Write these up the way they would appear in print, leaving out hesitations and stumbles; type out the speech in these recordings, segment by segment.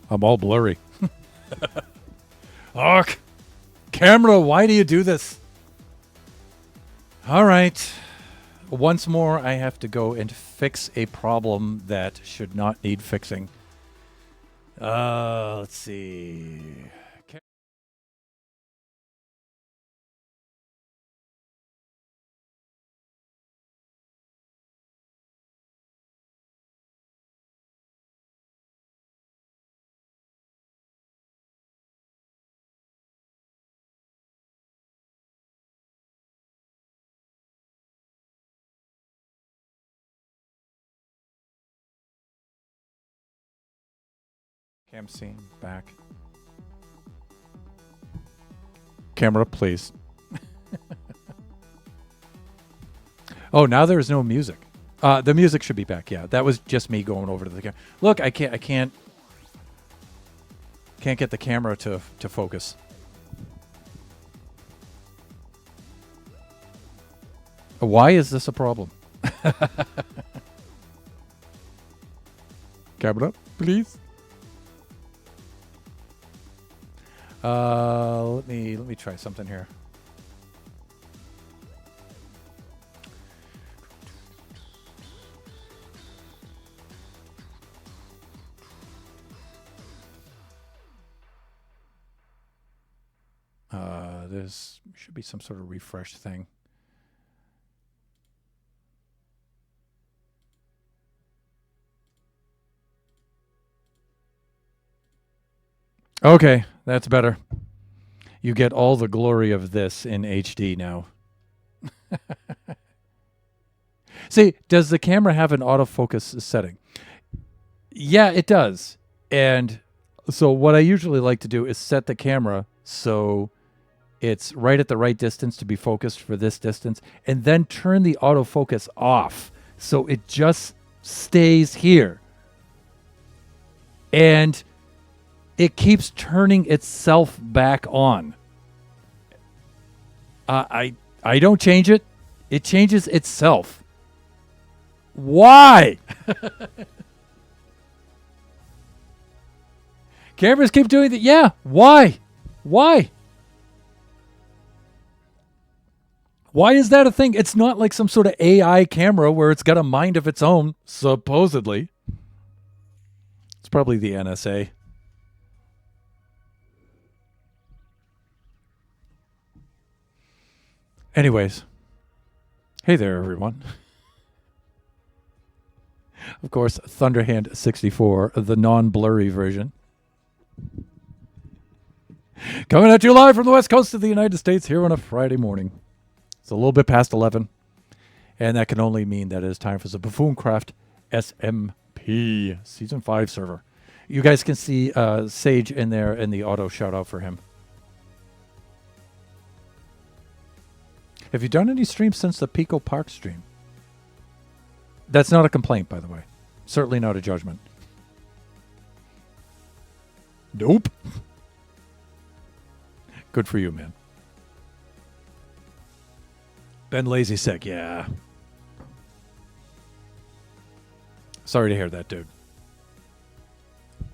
I'm all blurry. Oh, camera, why do you do this? All right. Once more, I have to go and fix a problem that should not need fixing. Let's see. Cam scene back. Camera, please. Oh, now there's no music. The music should be back. Yeah, that was just me going over to the camera. Look, I can't get the camera to focus. Why is this a problem? Camera, please. Let me try something here. There's should be some sort of refresh thing. Okay, that's better. You get all the glory of this in HD now. See, does the camera have an autofocus setting? Yeah, it does. And so what I usually like to do is set the camera so it's right at the right distance to be focused for this distance, and then turn the autofocus off so it just stays here. And it keeps turning itself back on. I don't change it. It changes itself. Why? Cameras keep doing that. Yeah. Why? Why? Why is that a thing? It's not like some sort of AI camera where it's got a mind of its own, supposedly. It's probably the NSA. Anyways. Hey there, everyone. Of course, Thunderhand 64, the non-blurry version. Coming at you live from the west coast of the United States here on a Friday morning. It's a little bit past 11, and that can only mean that it is time for the Buffooncraft SMP Season 5 server. You guys can see Sage in there in the auto shout-out for him. Have you done any streams since the Pico Park stream? That's not a complaint, by the way. Certainly not a judgment. Nope. Good for you, man. Ben Lazy sick, yeah. Sorry to hear that, dude.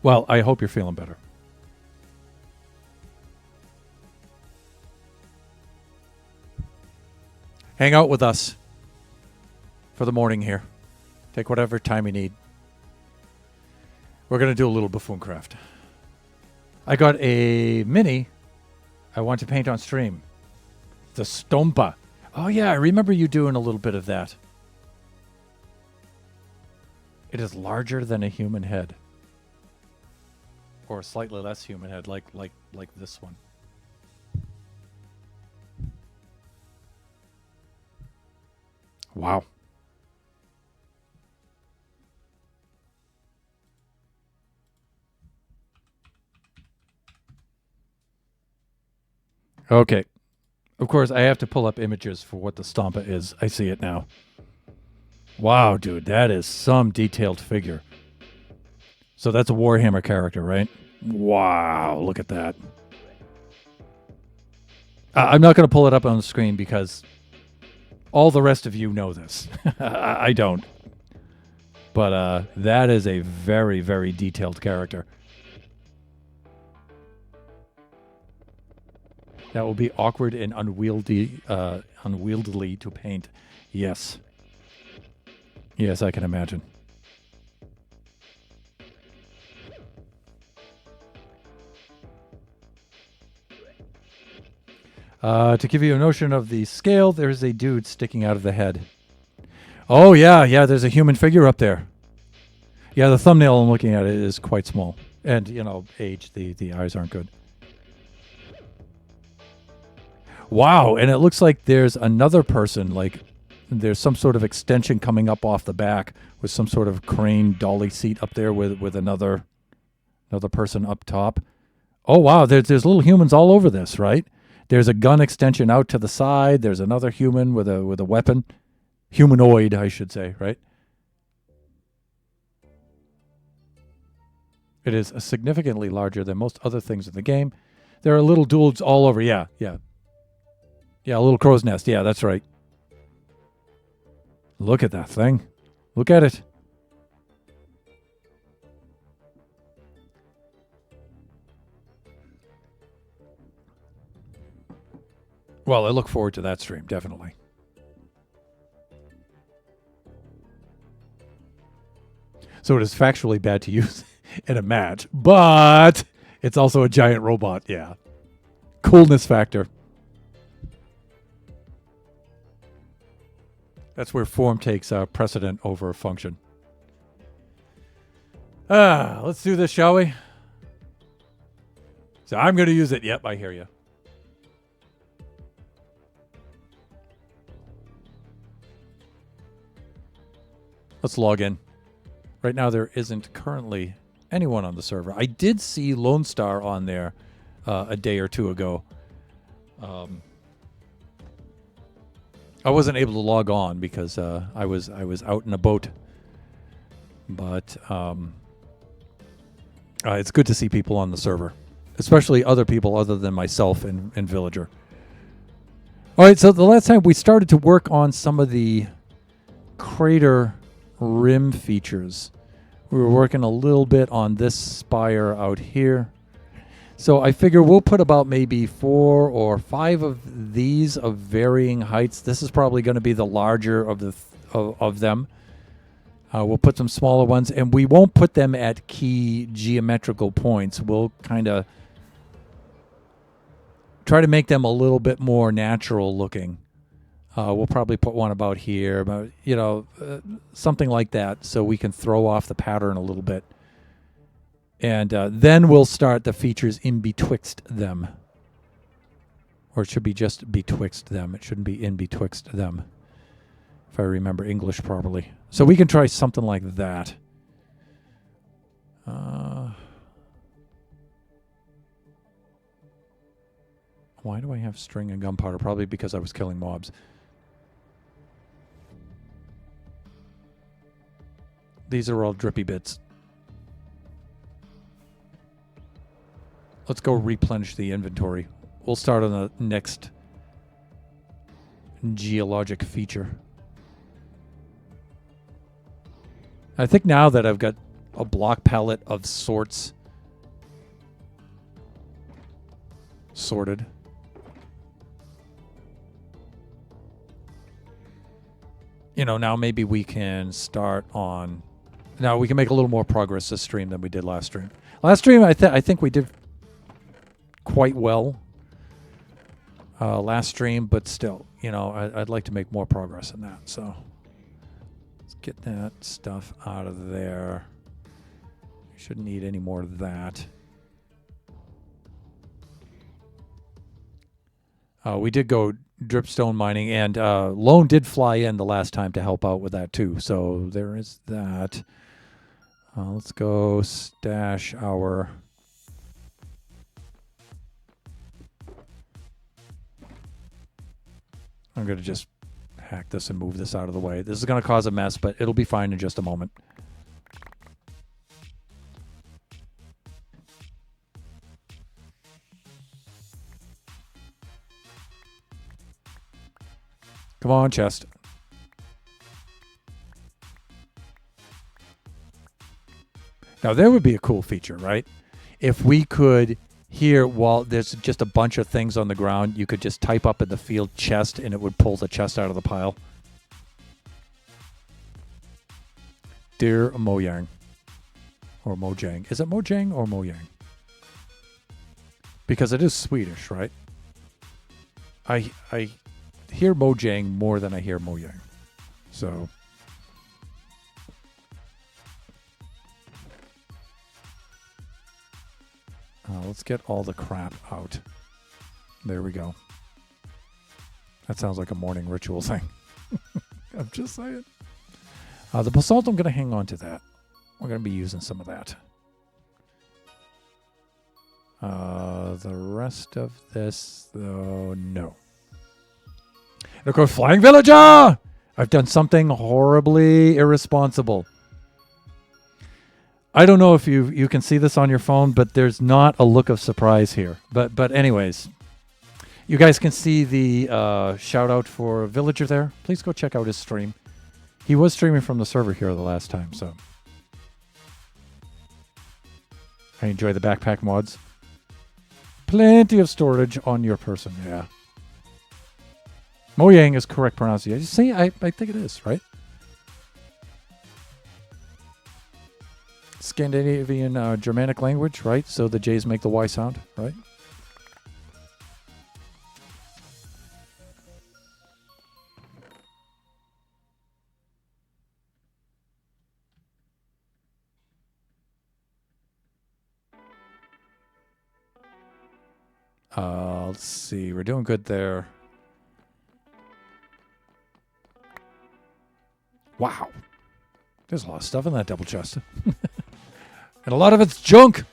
Well, I hope you're feeling better. Hang out with us for the morning here. Take whatever time you need. We're going to do a little Buffooncraft. I got a mini I want to paint on stream. The Stompa. Oh, yeah, I remember you doing a little bit of that. It is larger than a human head. Or a slightly less human head, like this one. Wow. Okay. Of course, I have to pull up images for what the Stompa is. I see it now. Wow, dude, that is some detailed figure. So that's a Warhammer character, right? Wow, look at that. I'm not going to pull it up on the screen because all the rest of you know this. I don't. But that is a very, very detailed character. That will be awkward and unwieldily to paint. Yes. Yes, I can imagine. To give you a notion of the scale, there's a dude sticking out of the head. Oh, yeah, there's a human figure up there. Yeah, the thumbnail I'm looking at is quite small. And, age, the eyes aren't good. Wow, and it looks like there's another person, like there's some sort of extension coming up off the back with some sort of crane dolly seat up there with another person up top. Oh, wow, there's little humans all over this, right? There's a gun extension out to the side. There's another human with a weapon. Humanoid, I should say, right? It is significantly larger than most other things in the game. There are little dudes all over. Yeah. Yeah, a little crow's nest. Yeah, that's right. Look at that thing. Look at it. Well, I look forward to that stream, definitely. So it is factually bad to use in a match, but it's also a giant robot. Yeah. Coolness factor. That's where form takes precedent over function. Let's do this, shall we? So I'm going to use it. Yep, I hear you. Let's log in. Right now, there isn't currently anyone on the server. I did see Lone Star on there a day or two ago. I wasn't able to log on because I was out in a boat. But it's good to see people on the server, especially other people other than myself and Villager. All right, so the last time we started to work on some of the crater rim features. We were working a little bit on this spire out here. So I figure we'll put about maybe 4 or 5 of these of varying heights. This is probably going to be the larger of them. We'll put some smaller ones, and we won't put them at key geometrical points. We'll kind of try to make them a little bit more natural looking. We'll probably put one about here, about something like that, so we can throw off the pattern a little bit. And then we'll start the features in betwixt them. Or it should be just betwixt them. It shouldn't be in betwixt them, if I remember English properly. So we can try something like that. Why do I have string and gunpowder? Probably because I was killing mobs. These are all drippy bits. Let's go replenish the inventory. We'll start on the next geologic feature. I think now that I've got a block palette of sorts sorted. Now maybe we can start on... Now we can make a little more progress this stream than we did last stream. Last stream, I think we did quite well last stream, but still, I'd like to make more progress in that. So let's get that stuff out of there. Shouldn't need any more of that. We did go dripstone mining, and Lone did fly in the last time to help out with that too. So there is that. Let's go stash our... I'm going to just hack this and move this out of the way. This is going to cause a mess, but it'll be fine in just a moment. Come on, chest. Now, there would be a cool feature, right? If we could Here, while there's just a bunch of things on the ground, you could just type up in the field chest and it would pull the chest out of the pile. Dear Mojang. Or Mojang. Is it Mojang or Mojang? Because it is Swedish, right? I hear Mojang more than I hear Mojang. So... let's get all the crap out. There we go. That sounds like a morning ritual thing. I'm just saying. The basalt, I'm going to hang on to that. We're going to be using some of that. The rest of this, though, no. And of course, Flying Villager! I've done something horribly irresponsible. I don't know if you can see this on your phone, but there's not a look of surprise here. But anyways, you guys can see the shout out for Villager there. Please go check out his stream. He was streaming from the server here the last time, so I enjoy the backpack mods. Plenty of storage on your person, yeah. Mojang is correct pronunciation. See, I think it is, right? Scandinavian Germanic language, right? So the J's make the Y sound, right? Let's see. We're doing good there. Wow. There's a lot of stuff in that double chest. And a lot of it's junk.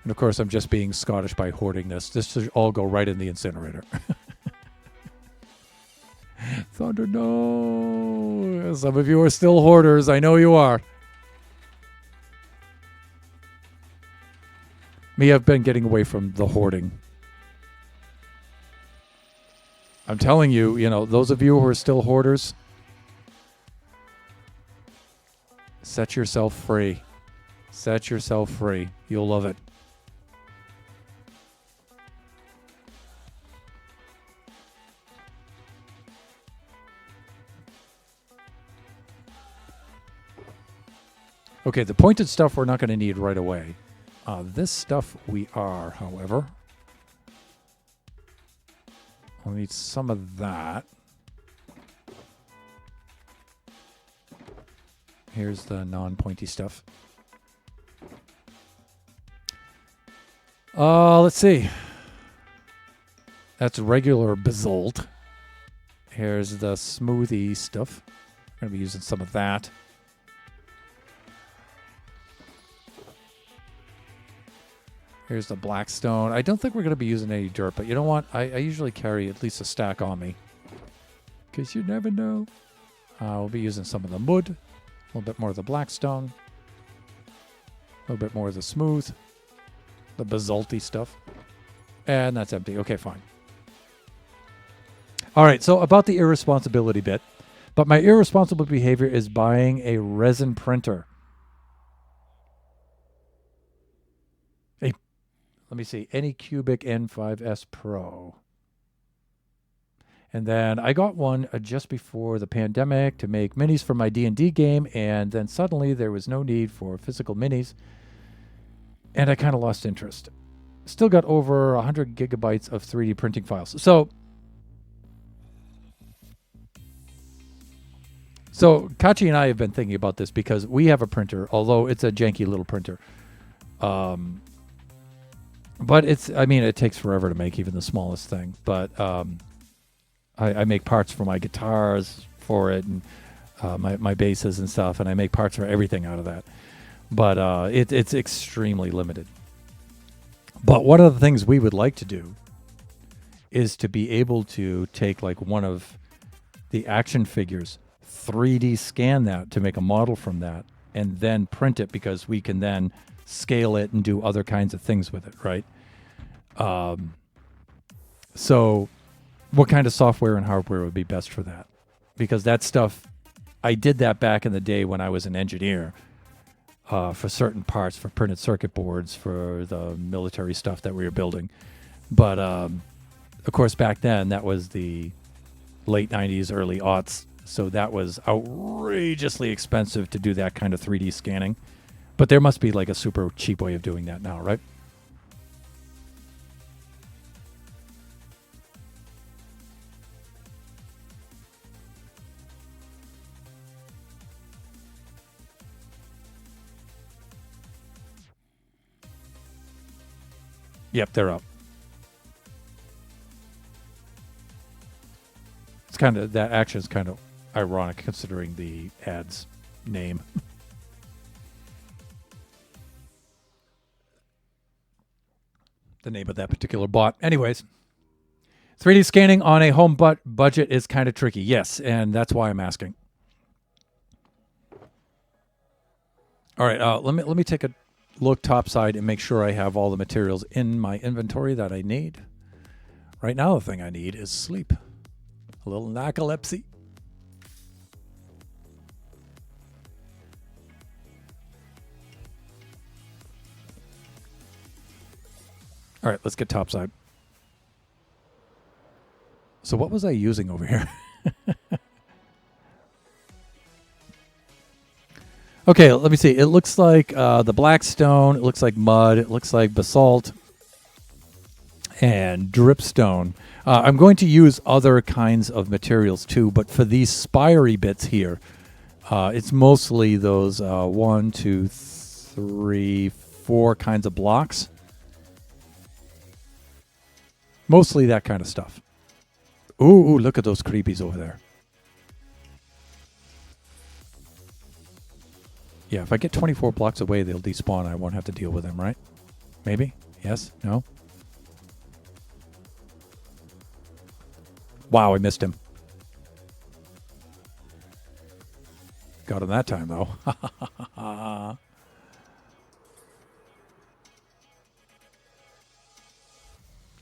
And of course, I'm just being Scottish by hoarding this. This should all go right in the incinerator. Thunder, no. Some of you are still hoarders. I know you are. Me, I've been getting away from the hoarding. I'm telling you, those of you who are still hoarders, set yourself free. Set yourself free. You'll love it. Okay, the pointed stuff we're not going to need right away. This stuff we are, however. We'll need some of that. Here's the non-pointy stuff. Let's see. That's regular basalt. Here's the smoothie stuff. I'm going to be using some of that. Here's the black stone. I don't think we're going to be using any dirt, but you know what? I usually carry at least a stack on me. Because you never know. We'll be using some of the mud. A little bit more of the black stone. A little bit more of the smooth. The basalty stuff. And that's empty. Okay, fine. All right, so about the irresponsibility bit. But my irresponsible behavior is buying a resin printer. Let me see, Anycubic N5S Pro. And then I got one just before the pandemic to make minis for my D&D game, and then suddenly there was no need for physical minis, and I kind of lost interest. Still got over 100 gigabytes of 3D printing files. So Kachi and I have been thinking about this because we have a printer, although it's a janky little printer. But it takes forever to make even the smallest thing. But I make parts for my guitars for it and my basses and stuff, and I make parts for everything out of that. But it's extremely limited. But one of the things we would like to do is to be able to take like one of the action figures, 3D scan that to make a model from that, and then print it because we can then scale it and do other kinds of things with it, right? So what kind of software and hardware would be best for that? Because that stuff, I did that back in the day when I was an engineer. for certain parts, for printed circuit boards, for the military stuff that we were building. But of course, back then that was the late 90s, early aughts. So that was outrageously expensive to do that kind of 3D scanning. But there must be like a super cheap way of doing that now, right? Yep, they're up. It's kind of, that action is kind of ironic considering the ad's name. The name of that particular bot. Anyways, 3D scanning on a home budget is kind of tricky. Yes, and that's why I'm asking. All right, let me take a look topside and make sure I have all the materials in my inventory that I need. Right now, the thing I need is sleep. A little narcolepsy. All right, let's get topside. So what was I using over here? Okay, let me see. It looks like the black stone. It looks like mud. It looks like basalt and dripstone. I'm going to use other kinds of materials too, but for these spiry bits here, it's mostly those 1, 2, 3, 4 kinds of blocks. Mostly that kind of stuff. Ooh, look at those creepies over there. Yeah, if I get 24 blocks away, they'll despawn. I won't have to deal with them, right? Maybe? Yes? No? Wow, I missed him. Got him that time, though.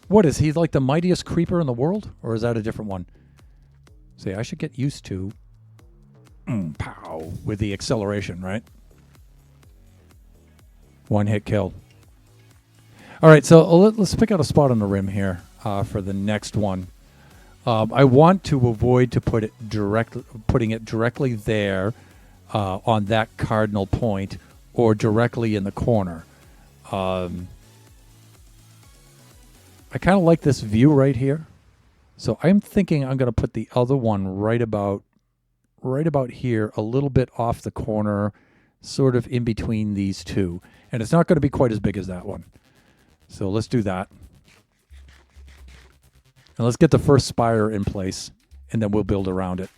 What, is he like the mightiest creeper in the world? Or is that a different one? See, I should get used to pow with the acceleration, right? One hit kill. All right, so let's pick out a spot on the rim here for the next one. I want to avoid putting it directly there on that cardinal point or directly in the corner. I kind of like this view right here. So I'm thinking I'm going to put the other one right about here, a little bit off the corner, sort of in between these two. And it's not going to be quite as big as that one. So let's do that. And let's get the first spire in place, and then we'll build around it.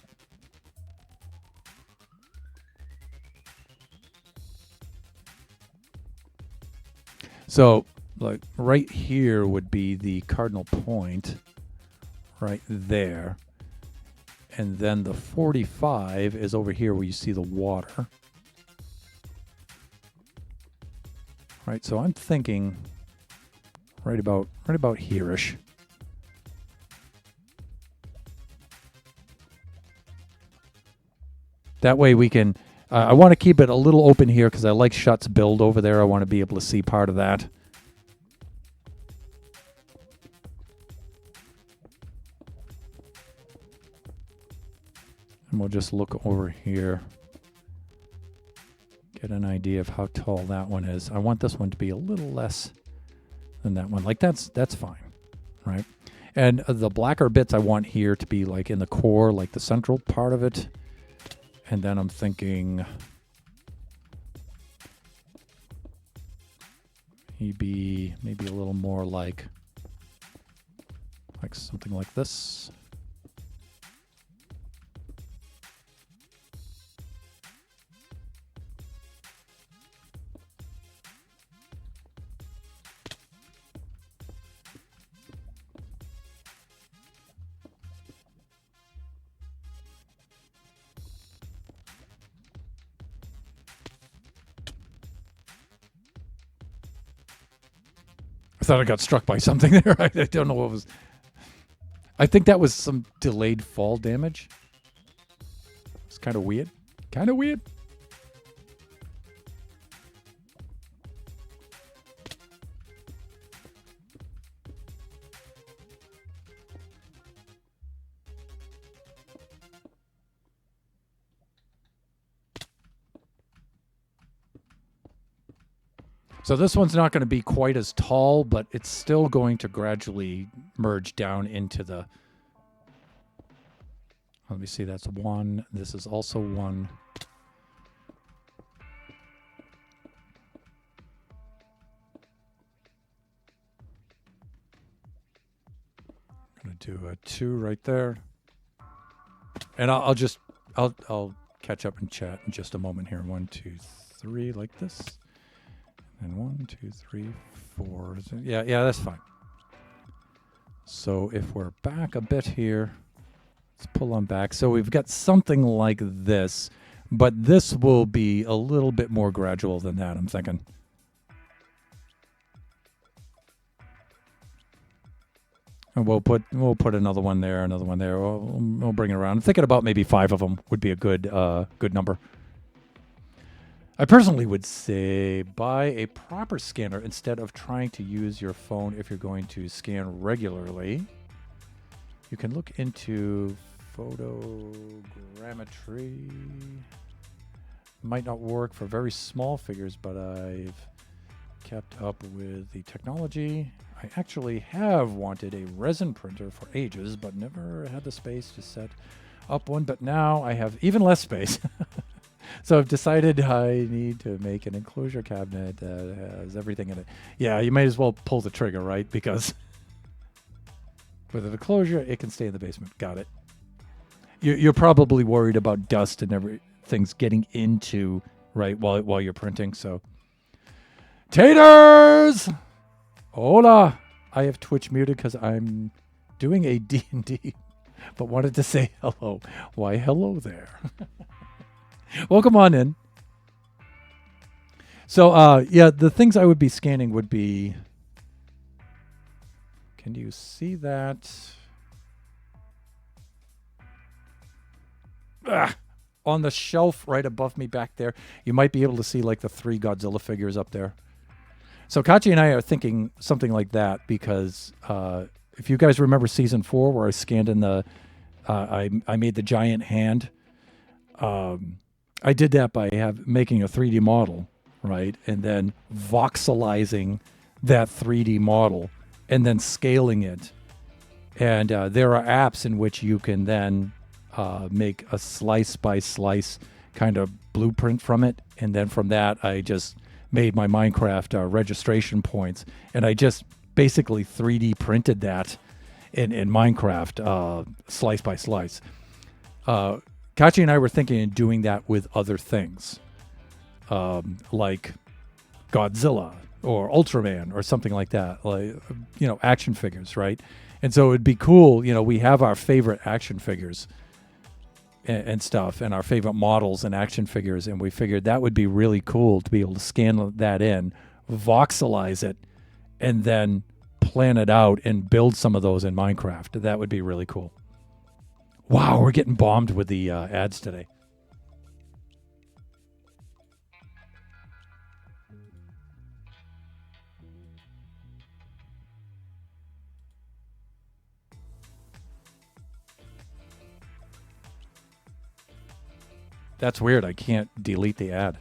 So, like, right here would be the cardinal point, right there. And then the 45 is over here where you see the water. Right, so I'm thinking right about here-ish. That way we can, I want to keep it a little open here because I like Shut's build over there. I want to be able to see part of that. And we'll just look over here. Get an idea of how tall that one is. I want this one to be a little less than that one. Like that's fine, right? And the blacker bits I want here to be like in the core, like the central part of it. And then I'm thinking maybe a little more like something like this. I thought I got struck by something there. I don't know what was. I think that was some delayed fall damage. It's kind of weird. Kind of weird. So this one's not going to be quite as tall, but it's still going to gradually merge down into the... Let me see, that's 1. This is also 1. I'm going to do a 2 right there. And I'll catch up and chat in just a moment here. 1, 2, 3 like this. And 1, 2, 3, 4. Yeah, that's fine. So if we're back a bit here, let's pull on back. So we've got something like this, but this will be a little bit more gradual than that, I'm thinking. And we'll put another one there, another one there. We'll bring it around. I'm thinking about maybe 5 of them would be a good number. I personally would say buy a proper scanner instead of trying to use your phone if you're going to scan regularly. You can look into photogrammetry. Might not work for very small figures, but I've kept up with the technology. I actually have wanted a resin printer for ages, but never had the space to set up one. But now I have even less space. So I've decided I need to make an enclosure cabinet that has everything in it. Yeah, you may as well pull the trigger, right? Because with an enclosure, it can stay in the basement. Got it. You're probably worried about dust and everything's getting into, right, while you're printing. So, taters! Hola! I have Twitch muted because I'm doing a D&D, but wanted to say hello. Why, hello there. Welcome on in. So, yeah, the things I would be scanning would be... Can you see that? On the shelf right above me back there, you might be able to see like the 3 Godzilla figures up there. So Kachi and I are thinking something like that because if you guys remember season 4 where I scanned in the... I made the giant hand... I did that by making a 3D model, right? And then voxelizing that 3D model and then scaling it. And there are apps in which you can then make a slice by slice kind of blueprint from it. And then from that, I just made my Minecraft registration points. And I just basically 3D printed that in Minecraft slice by slice. Kachi and I were thinking of doing that with other things, like Godzilla or Ultraman or something like that, like, action figures, right? And so it'd be cool, we have our favorite action figures and stuff and our favorite models and action figures, and we figured that would be really cool to be able to scan that in, voxelize it, and then plan it out and build some of those in Minecraft. That would be really cool. Wow, we're getting bombed with the ads today. That's weird. I can't delete the ad.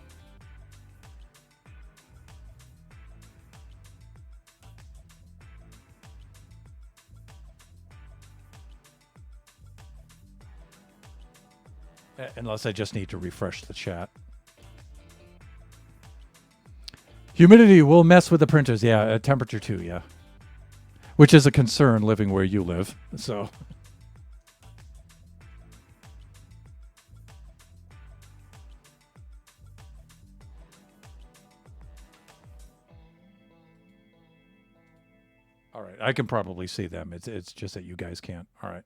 Unless I just need to refresh the chat. Humidity will mess with the printers. Yeah, temperature too, yeah. Which is a concern living where you live. So... All right, I can probably see them. It's just that you guys can't. All right.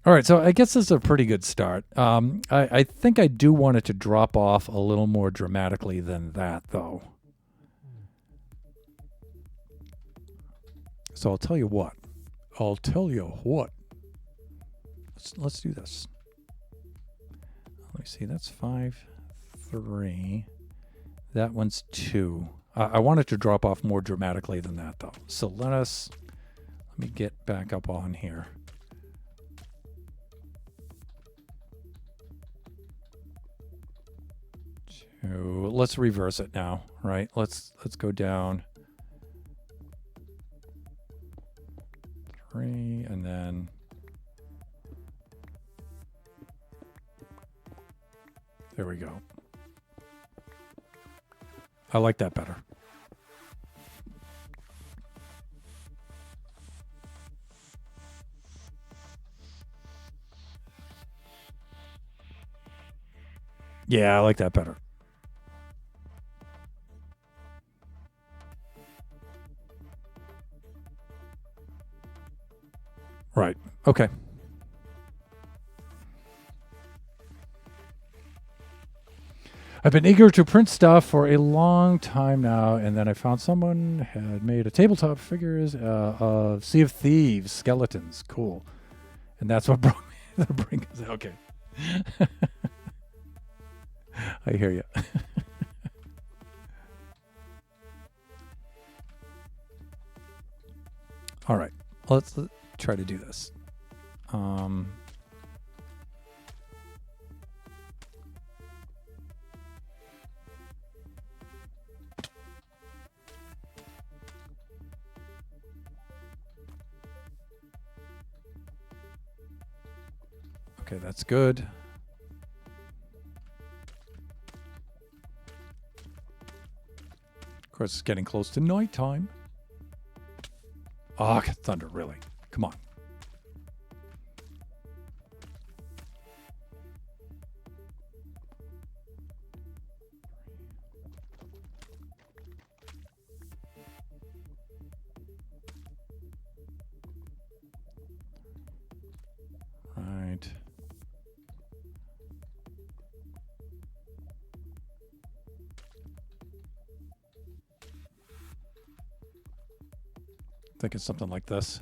All right, so I guess this is a pretty good start. I think I do want it to drop off a little more dramatically than that, though. So I'll tell you what. Let's do this. Let me see, that's 5, 3. That one's 2. I want it to drop off more dramatically than that, though. So let me get back up on here. Oh, let's reverse it now, right? Let's go down 3 and then there we go. I like that better. Yeah, I like that better. Right. Okay. I've been eager to print stuff for a long time now, and then I found someone had made a tabletop figures of Sea of Thieves skeletons. Cool. And that's what brought me to the brink. Okay. I hear you. All right. Let's try to do this. Okay, that's good. Of course, it's getting close to nighttime. Ah, thunder, really? Come on. Right. I think it's something like this.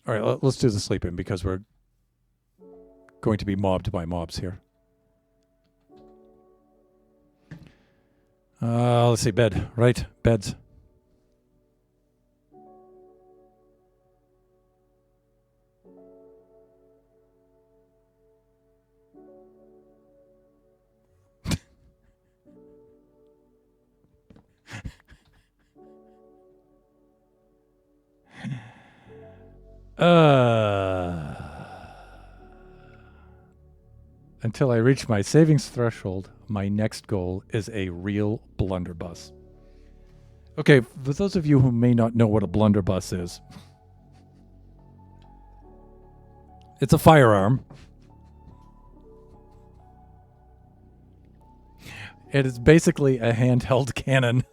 All right, let's do the sleeping because we're going to be mobbed by mobs here. Let's see, bed, right? Beds. Until I reach my savings threshold, my next goal is a real blunderbuss. Okay, for those of you who may not know what a blunderbuss is, it's a firearm. It is basically a handheld cannon,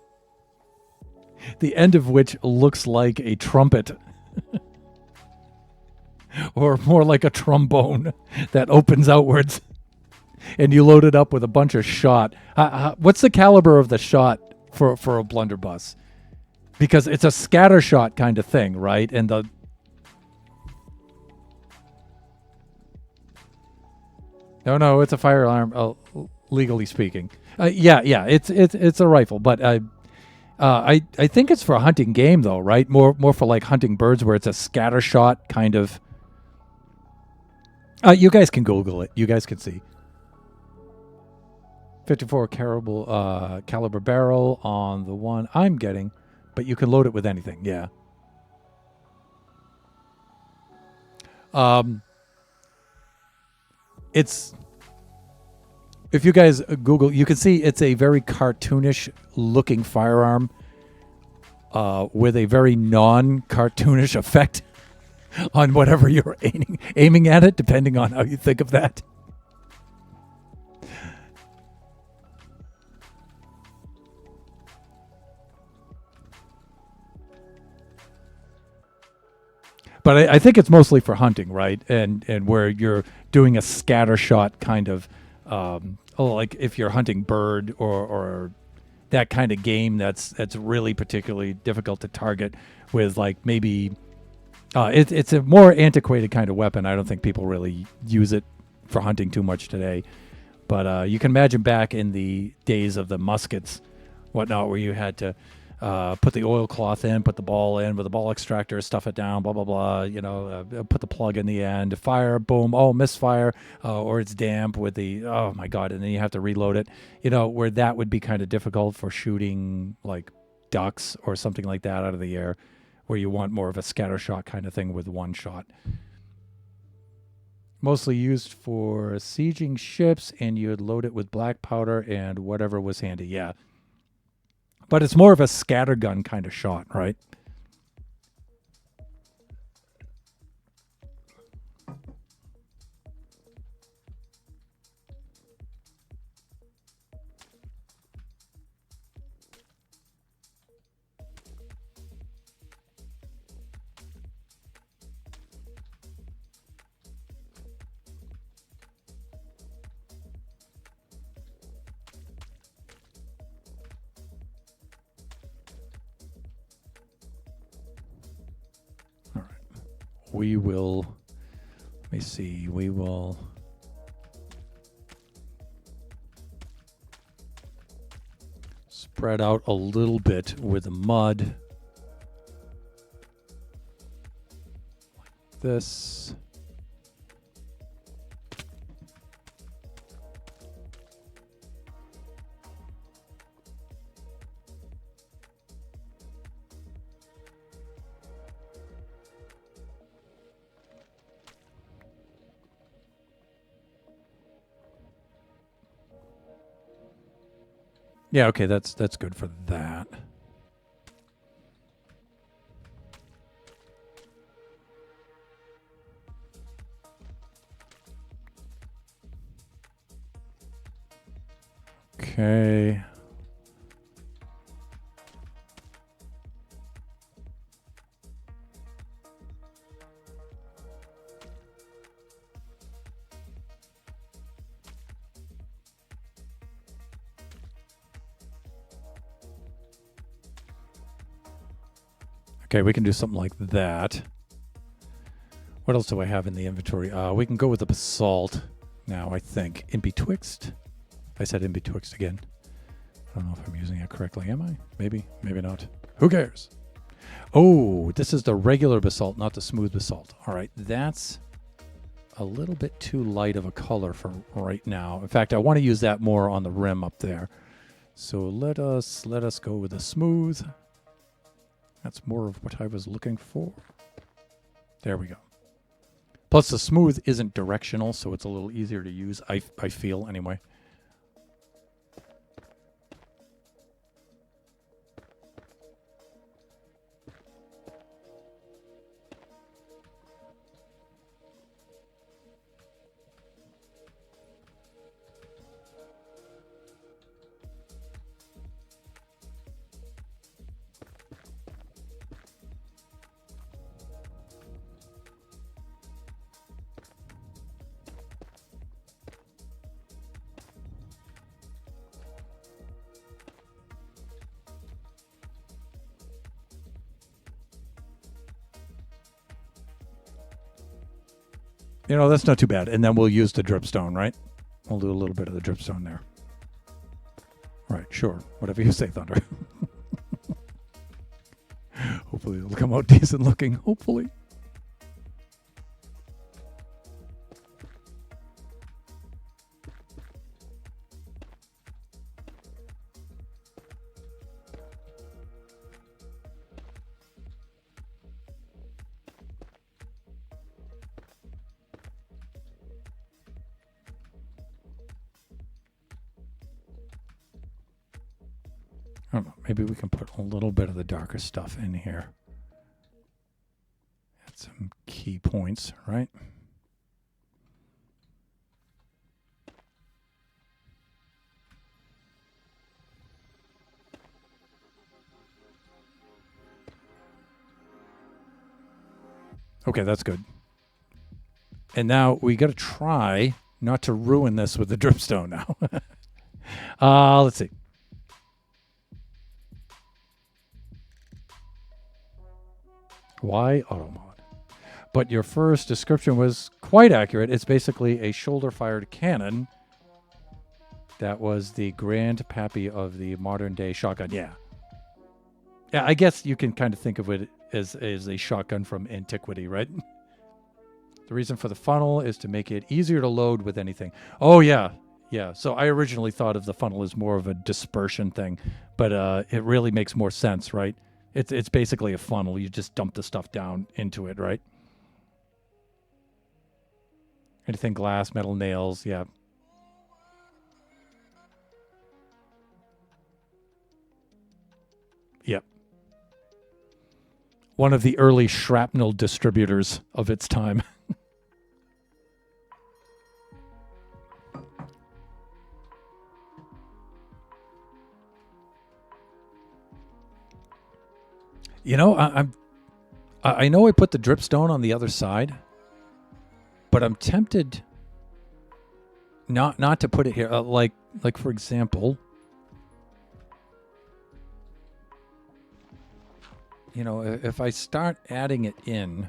the end of which looks like a trumpet. Or more like a trombone that opens outwards. And you load it up with a bunch of shot. What's the caliber of the shot for a blunderbuss? Because it's a scatter shot kind of thing, right? And no, it's a firearm, legally speaking. Yeah, it's a rifle, but I think it's for a hunting game though, right? More for like hunting birds, where it's a scatter shot kind of. You guys can Google it. You guys can see. 54 caliber barrel on the one I'm getting, but you can load it with anything. Yeah. It's, if you guys Google, you can see it's a very cartoonish looking firearm with a very non-cartoonish effect on whatever you're aiming at it, depending on how you think of that. But I think it's mostly for hunting, right? And where you're doing a scatter shot kind of, like if you're hunting bird or that kind of game that's really particularly difficult to target with, like maybe it's a more antiquated kind of weapon. I don't think people really use it for hunting too much today. But you can imagine back in the days of the muskets, whatnot, where you had to put the oil cloth in, put the ball in with the ball extractor, stuff it down, blah, blah, blah, put the plug in the end, fire, boom, oh, misfire, or it's damp with the, oh my God, and then you have to reload it, where that would be kind of difficult for shooting like ducks or something like that out of the air, where you want more of a scatter shot kind of thing with one shot. Mostly used for sieging ships, and you'd load it with black powder and whatever was handy. Yeah. But it's more of a scattergun kind of shot, right? We will, let me see, we will spread out a little bit with the mud. Like this. Yeah, okay, that's good for that. Okay. Okay, we can do something like that. What else do I have in the inventory? We can go with the basalt now, I think. In betwixt? I said in betwixt again. I don't know if I'm using it correctly. Am I? Maybe, maybe not. Who cares? Oh, this is the regular basalt, not the smooth basalt. All right, that's a little bit too light of a color for right now. In fact, I want to use that more on the rim up there. So let us go with the smooth. That's more of what I was looking for. There we go. Plus the smooth isn't directional, so it's a little easier to use, I feel anyway. That's not too bad. And then we'll use the dripstone, right? We'll do a little bit of the dripstone there. Right, sure. Whatever you say, Thunder. Hopefully it'll come out decent looking. Hopefully. I don't know, maybe we can put a little bit of the darker stuff in here. Add some key points, right? Okay, that's good. And now we got to try not to ruin this with the dripstone now. Let's see. Why auto mod? But your first description was quite accurate. It's basically a shoulder-fired cannon that was the grandpappy of the modern-day shotgun. Yeah. Yeah, I guess you can kind of think of it as a shotgun from antiquity, right? The reason for the funnel is to make it easier to load with anything. Oh, yeah. Yeah. So I originally thought of the funnel as more of a dispersion thing, but it really makes more sense, right? It's basically a funnel. You just dump the stuff down into it, right? Anything glass, metal, nails, yeah. Yep. One of the early shrapnel distributors of its time. You know, I know I put the dripstone on the other side, but I'm tempted not to put it here. Like for example, you know, if I start adding it in,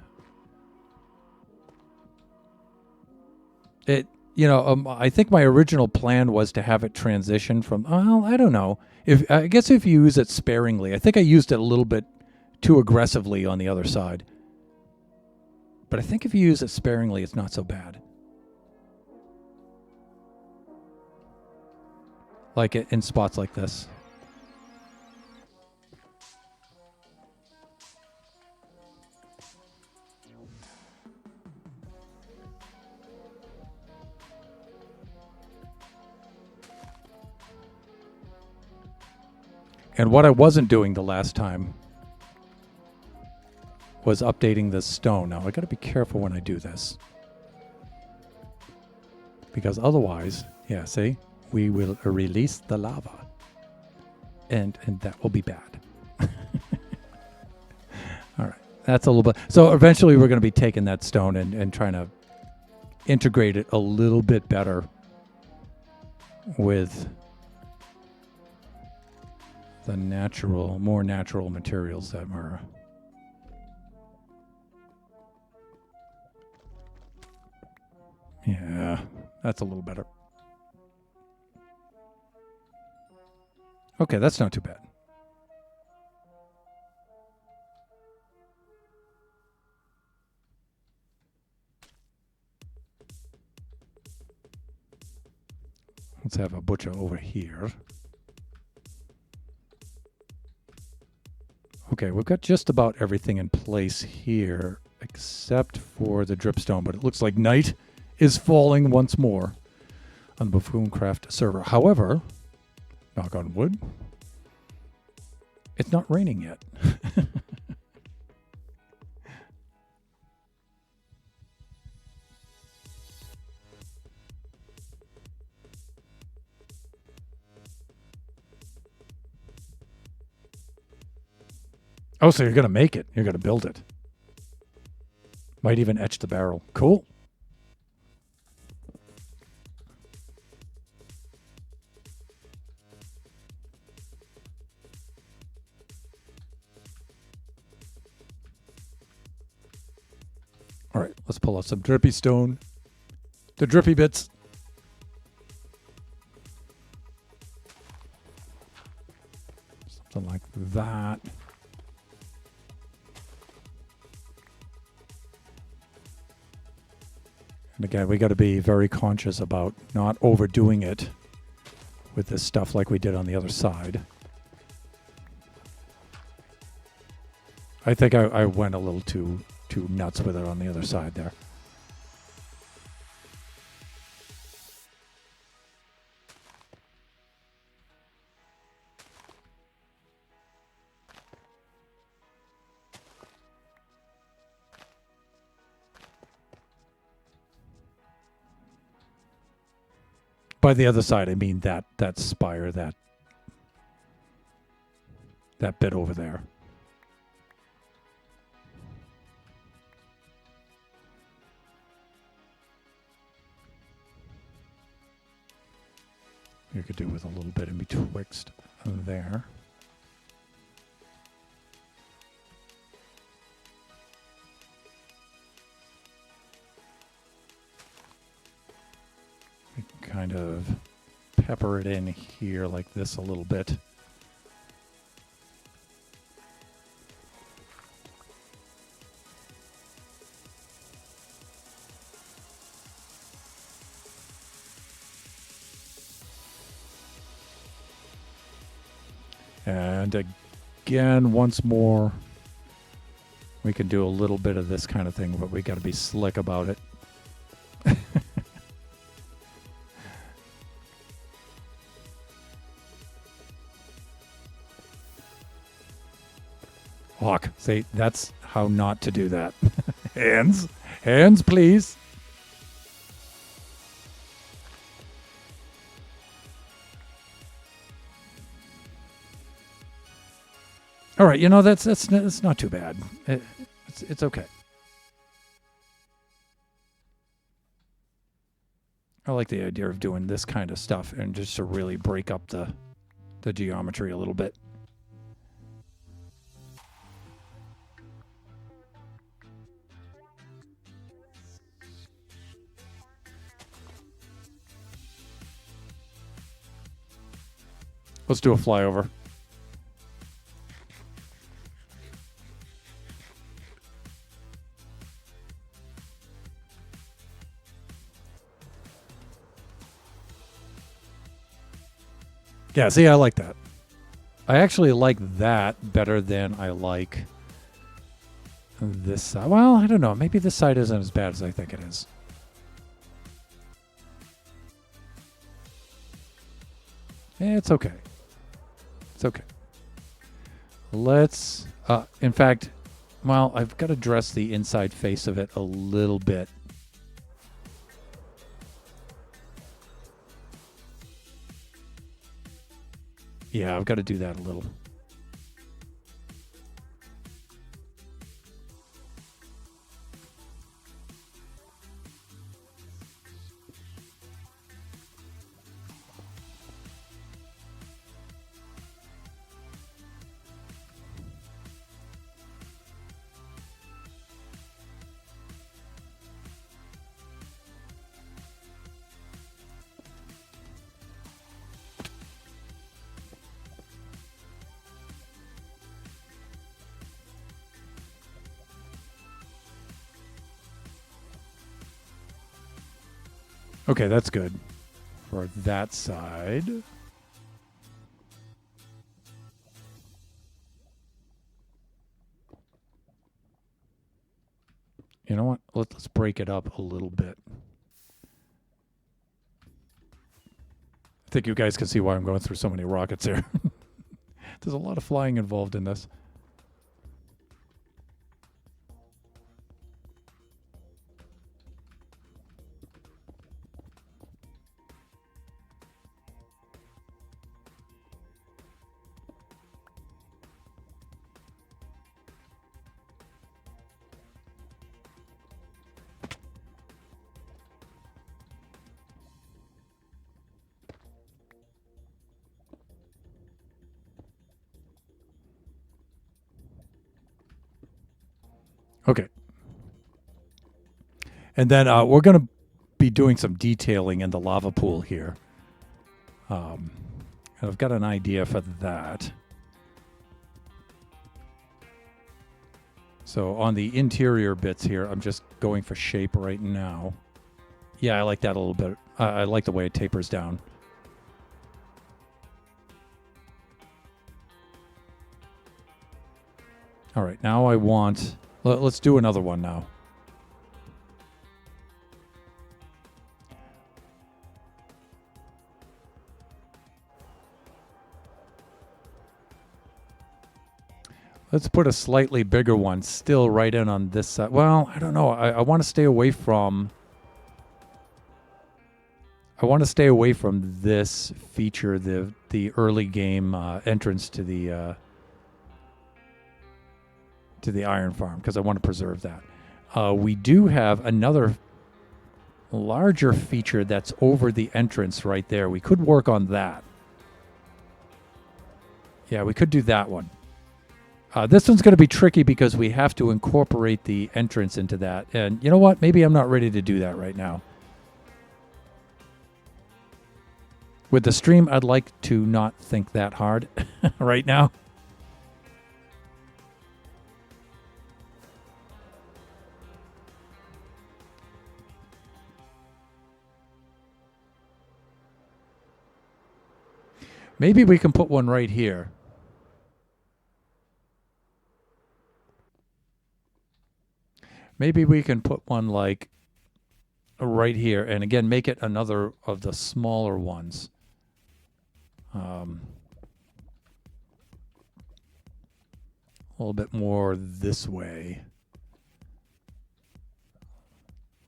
it, you know, I think my original plan was to have it transition from, well, I don't know. If I guess if you use it sparingly, I think I used it a little bit too aggressively on the other side. But I think if you use it sparingly, it's not so bad. Like in spots like this. And what I wasn't doing the last time was updating the stone. Now, I got to be careful when I do this. Because otherwise, yeah, see, we will release the lava. And that will be bad. All right. That's a little bit. So eventually we're going to be taking that stone and trying to integrate it a little bit better with the more natural materials that are. Yeah, that's a little better. Okay, that's not too bad. Let's have a butcher over here. Okay, we've got just about everything in place here, except for the dripstone, but it looks like night is falling once more on the Buffooncraft server. However, knock on wood, it's not raining yet. Oh, so you're going to make it. You're going to build it. Might even etch the barrel. Cool. All right, let's pull out some drippy stone. The drippy bits. Something like that. And again, we got to be very conscious about not overdoing it with this stuff like we did on the other side. I think I went a little too nuts with it on the other side there. By the other side, I mean that spire, that bit over there. You could do with a little bit in betwixt there. We can kind of pepper it in here like this a little bit. And again, once more, we can do a little bit of this kind of thing, but we got to be slick about it. Hawk, see, that's how not to do that. Hands, please. All right, you know, that's not too bad. It's okay. I like the idea of doing this kind of stuff and just to really break up the geometry a little bit. Let's do a flyover. Yeah, see, I like that. I actually like that better than I like this side. Well, I don't know. Maybe this side isn't as bad as I think it is. It's okay. It's okay. Let's, in fact, well, I've got to dress the inside face of it a little bit. Yeah, I've got to do that a little. Okay, that's good for that side. You know what? Let's break it up a little bit. I think you guys can see why I'm going through so many rockets here. There's a lot of flying involved in this. Okay. And then we're going to be doing some detailing in the lava pool here. And I've got an idea for that. So on the interior bits here, I'm just going for shape right now. Yeah, I like that a little bit. I like the way it tapers down. All right, now I want... Let's do another one now. Let's put a slightly bigger one still right in on this side. Well, I don't know. I want to stay away from... I want to stay away from this feature, the early game entrance to the iron farm, because I want to preserve that. We do have another larger feature that's over the entrance right there. We could work on that. Yeah, we could do that one. This one's going to be tricky because we have to incorporate the entrance into that. And you know what? Maybe I'm not ready to do that right now. With the stream, I'd like to not think that hard right now. Maybe we can put one right here. Maybe we can put one like right here, and again, make it another of the smaller ones. A little bit more this way.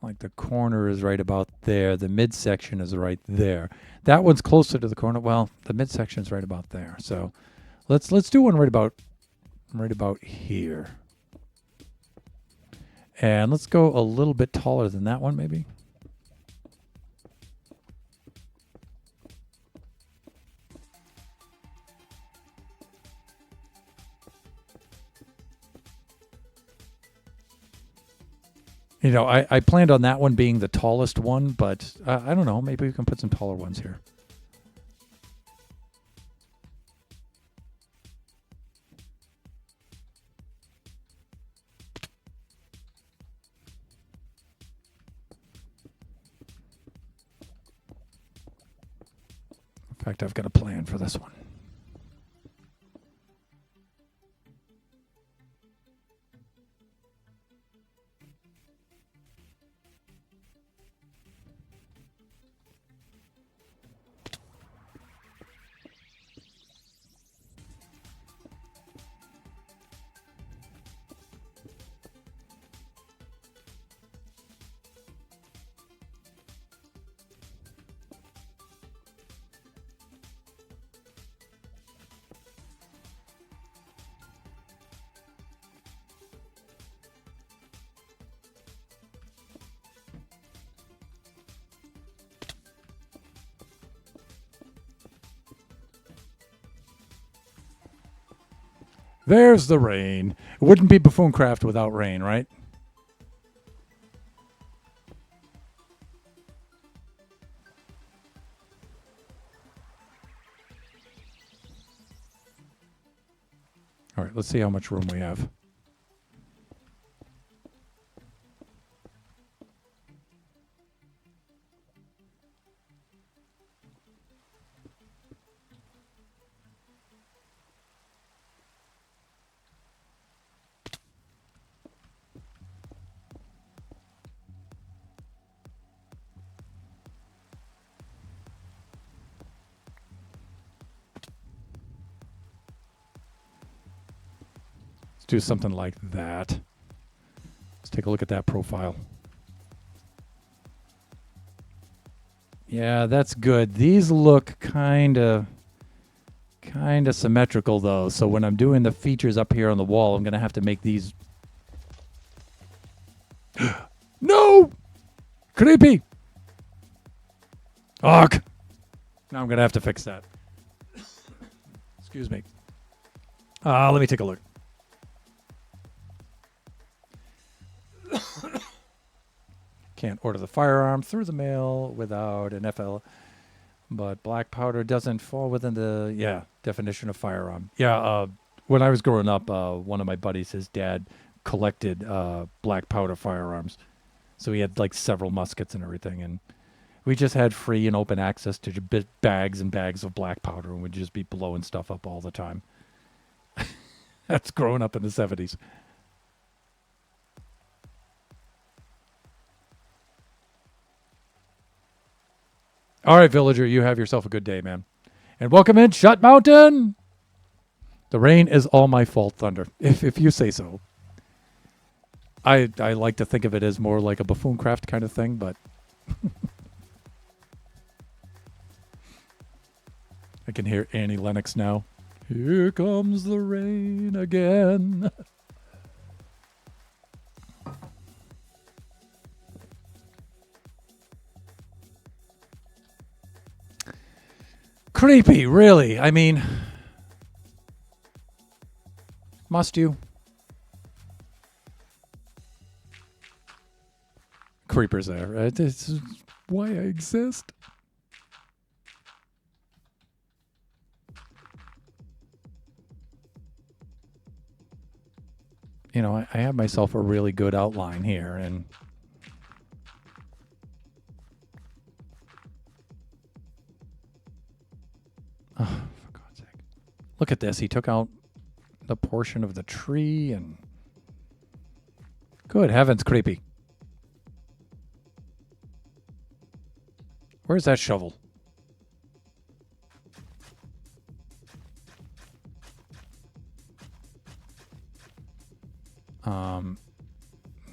Like the corner is right about there. The midsection is right there. That one's closer to the corner. Well, the midsection is right about there. So let's do one right about here. And let's go a little bit taller than that one, maybe. You know, I planned on that one being the tallest one, but I don't know. Maybe we can put some taller ones here. In fact, I've got a plan for this one. There's the rain. It wouldn't be Buffooncraft without rain, right? All right, let's see how much room we have. Let's do something like that. Let's take a look at that profile. Yeah, that's good. These look kind of symmetrical though. So when I'm doing the features up here on the wall, I'm going to have to make these. No! Creepy! Ugh! Now I'm going to have to fix that. Excuse me. Let me take a look. Can't order the firearm through the mail without an FL, but black powder doesn't fall within the definition of firearm. When I was growing up, one of my buddies, his dad collected black powder firearms, so he had like several muskets and everything, and we just had free and open access to bags and bags of black powder, and we'd just be blowing stuff up all the time. That's growing up in the 70s. All right, villager, you have yourself a good day, man. And welcome in, Shut Mountain! The rain is all my fault, Thunder, if you say so. I like to think of it as more like a Buffooncraft kind of thing, but... I can hear Annie Lennox now. Here comes the rain again. Creepy, really. I mean, must you? Creepers there. This is why I exist. You know, I have myself a really good outline here, and oh, for God's sake. Look at this. He took out the portion of the tree, and Good heavens, creepy. Where's that shovel?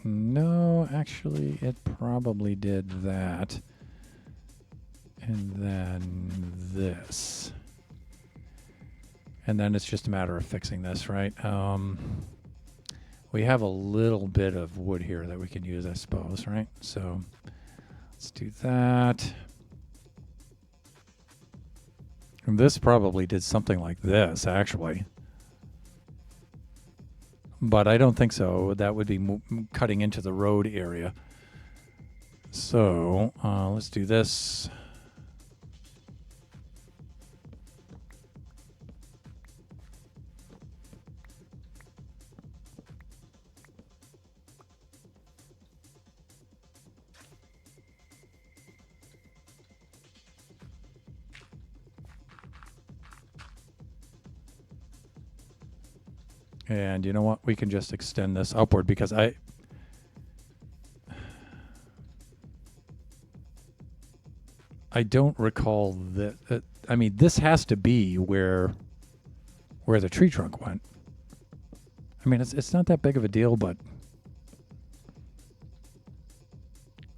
No, actually, it probably did that. And then this. And then it's just a matter of fixing this, right? We have a little bit of wood here that we can use, I suppose, right? So let's do that. And this probably did something like this, actually. But I don't think so. That would be cutting into the road area. So let's do this. And you know what? We can just extend this upward because I don't recall that. I mean, this has to be where the tree trunk went. I mean, it's not that big of a deal, but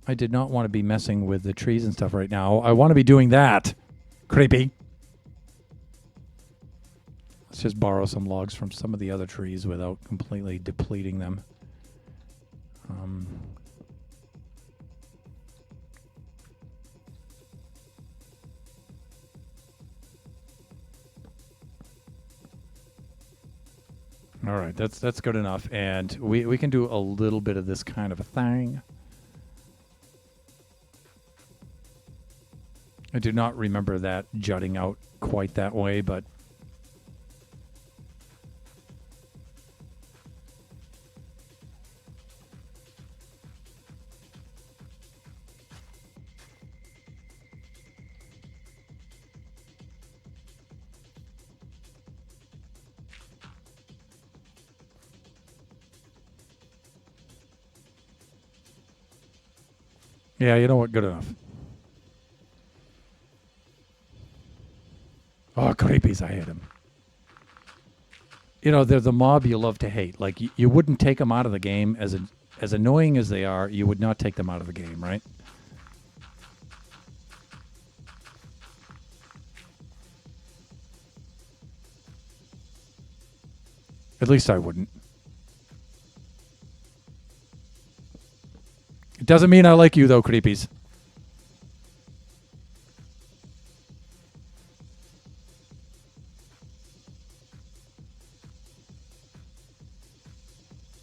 I did not want to be messing with the trees and stuff right now. I want to be doing that. Creepy. Let's just borrow some logs from some of the other trees without completely depleting them. All right, that's good enough. And we can do a little bit of this kind of a thing. I do not remember that jutting out quite that way, but yeah, you know what? Good enough. Oh, creepies, I hate him. You know, they're the mob you love to hate. Like, you wouldn't take them out of the game. As annoying as they are, you would not take them out of the game, right? At least I wouldn't. It doesn't mean I like you, though, creepies.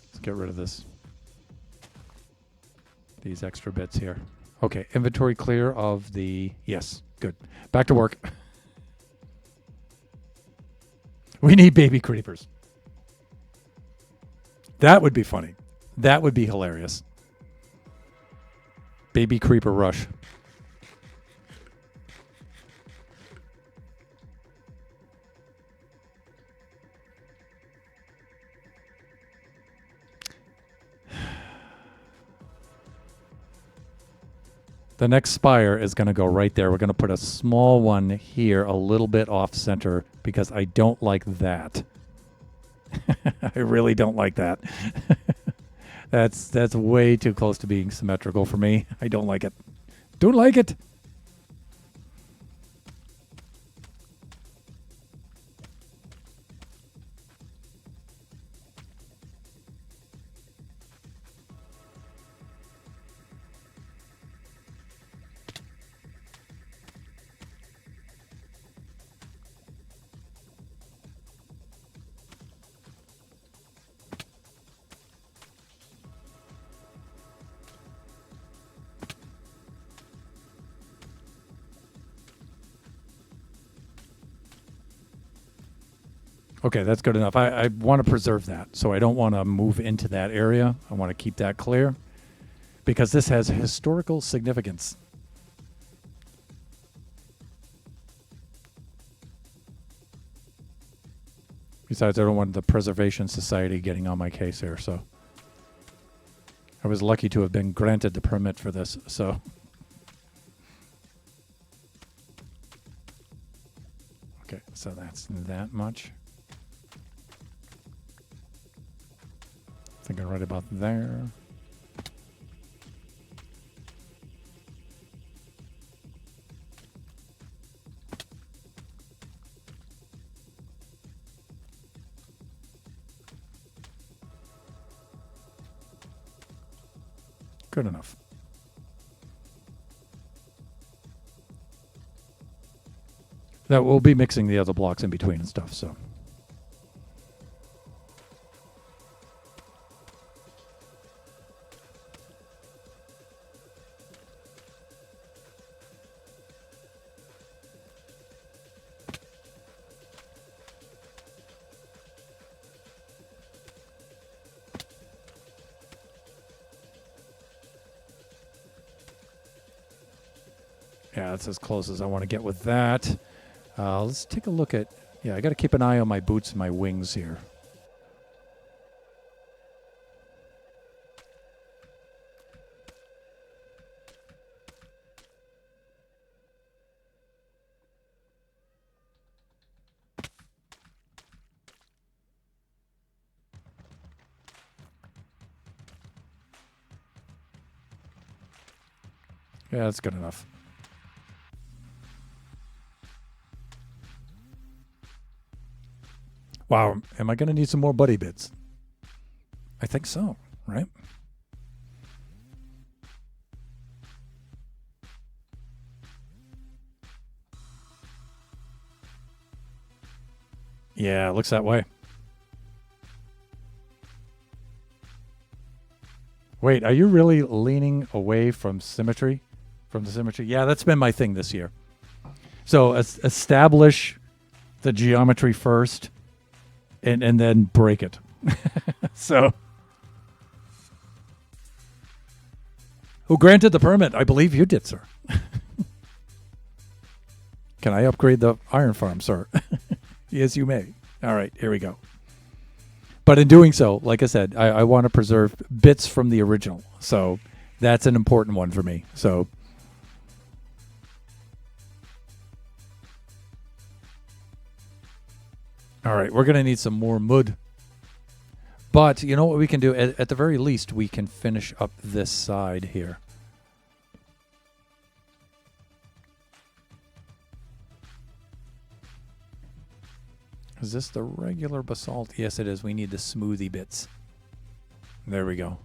Let's get rid of this. These extra bits here. Okay, inventory clear of the... Yes, good. Back to work. We need baby creepers. That would be funny. That would be hilarious. Baby creeper rush. The next spire is going to go right there. We're going to put a small one here, a little bit off center, because I don't like that. I really don't like that. That's way too close to being symmetrical for me. I don't like it. Don't like it. Okay, that's good enough. I want to preserve that, so I don't want to move into that area. I want to keep that clear because this has historical significance. Besides, I don't want the Preservation Society getting on my case here, so... I was lucky to have been granted the permit for this, so. Okay, so that's that much. I think I'm right about there. Good enough. That we'll be mixing the other blocks in between and stuff, so. Yeah, that's as close as I want to get with that. Let's take a look at... Yeah, I got to keep an eye on my boots and my wings here. Yeah, that's good enough. Wow, am I going to need some more buddy bits? I think so, right? Yeah, it looks that way. Wait, are you really leaning away from symmetry? From the symmetry? Yeah, that's been my thing this year. So establish the geometry first and then break it. So who granted the permit? I believe you did, sir. Can I upgrade the iron farm, sir? Yes, you may. All right, here we go. But in doing so, like I said, I want to preserve bits from the original. So that's an important one for me. So all right, we're going to need some more mud. But you know what we can do? At the very least, we can finish up this side here. Is this the regular basalt? Yes, it is. We need the smoothie bits. There we go.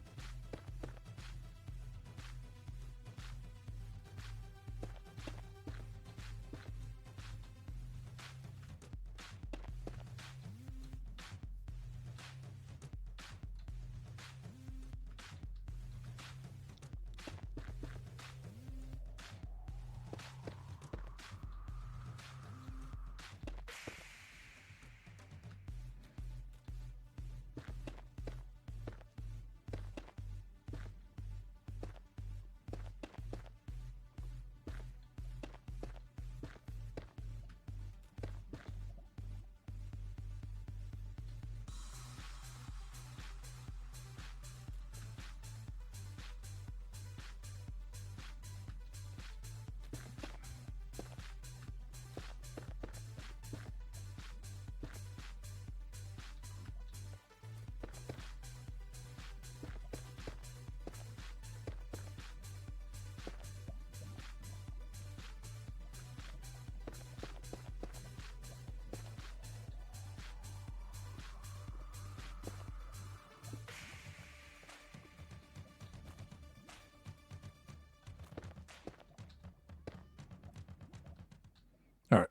All right,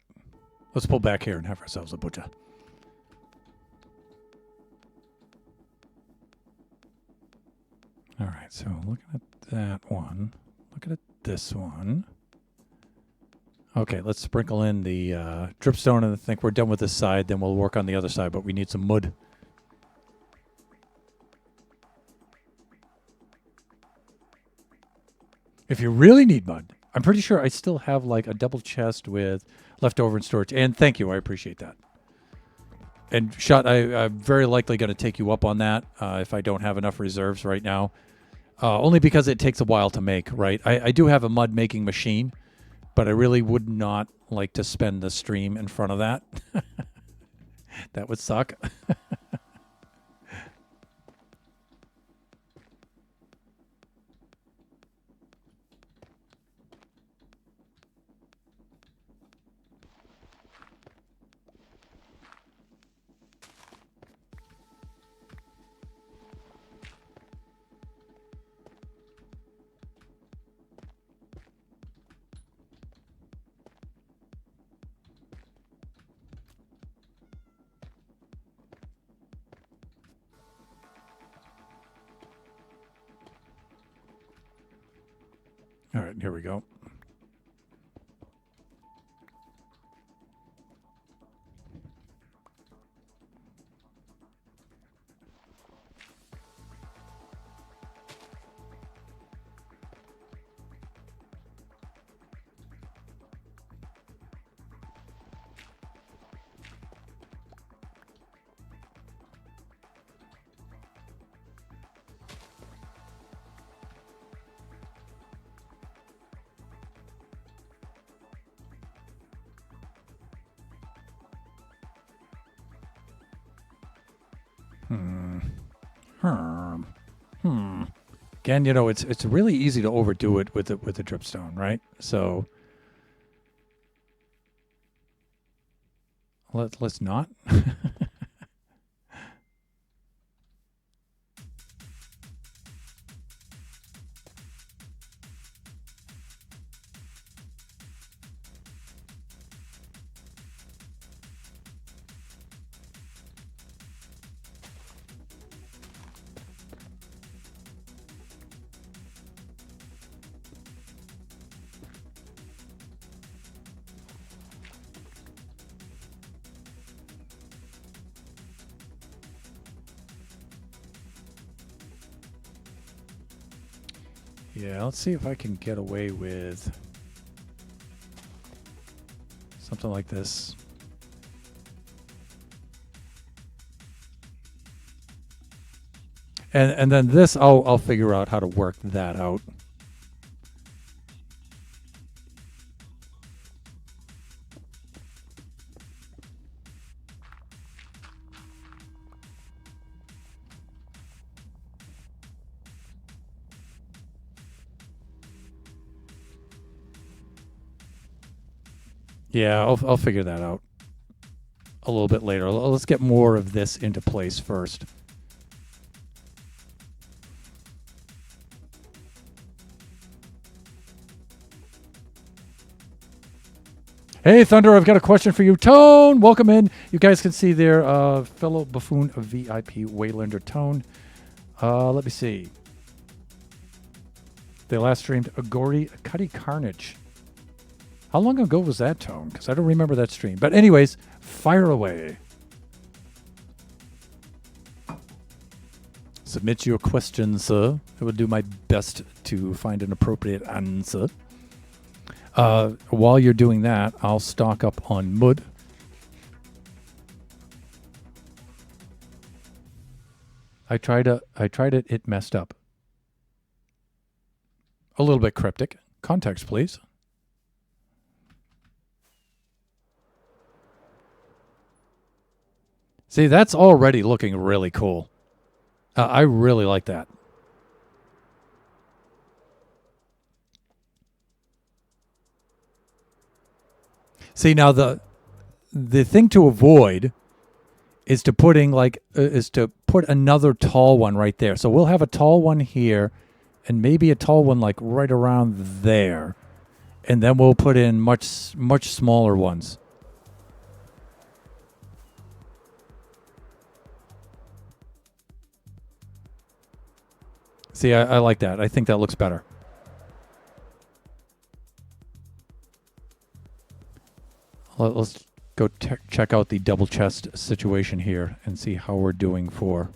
let's pull back here and have ourselves a butcher. All right, so looking at that one, looking at this one. Okay, let's sprinkle in the dripstone, and I think we're done with this side. Then we'll work on the other side, but we need some mud. If you really need mud, I'm pretty sure I still have like a double chest with leftover in storage. And thank you, I appreciate that. And Shot, I'm very likely going to take you up on that if I don't have enough reserves right now. Only because it takes a while to make, right? I do have a mud making machine, but I really would not like to spend the stream in front of that. That would suck. All right, here we go. Again, you know, it's really easy to overdo it with the dripstone, right? So let's not. Yeah, let's see if I can get away with something like this. And then this, I'll figure out how to work that out. Yeah, I'll figure that out a little bit later. Let's get more of this into place first. Hey, Thunder, I've got a question for you. Tone, welcome in. You guys can see there, fellow Buffoon VIP Waylander Tone. Let me see. They last streamed Agori Cuddy Carnage. How long ago was that, Tone? Because I don't remember that stream. But anyways, fire away. Submit your questions, sir. I will do my best to find an appropriate answer. While you're doing that, I'll stock up on mud. I tried it. It messed up. A little bit cryptic. Context, please. See, that's already looking really cool. I really like that. See, now the thing to avoid is to put another tall one right there. So we'll have a tall one here and maybe a tall one like right around there. And then we'll put in much smaller ones. See, I like that. I think that looks better. Let's go check out the double chest situation here and see how we're doing for.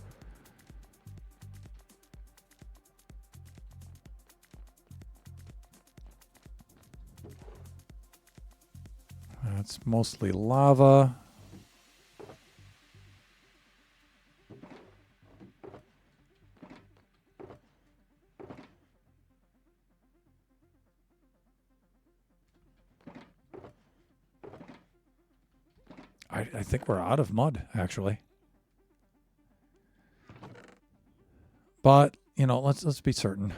That's mostly lava. I think we're out of mud, actually. But, you know, let's be certain.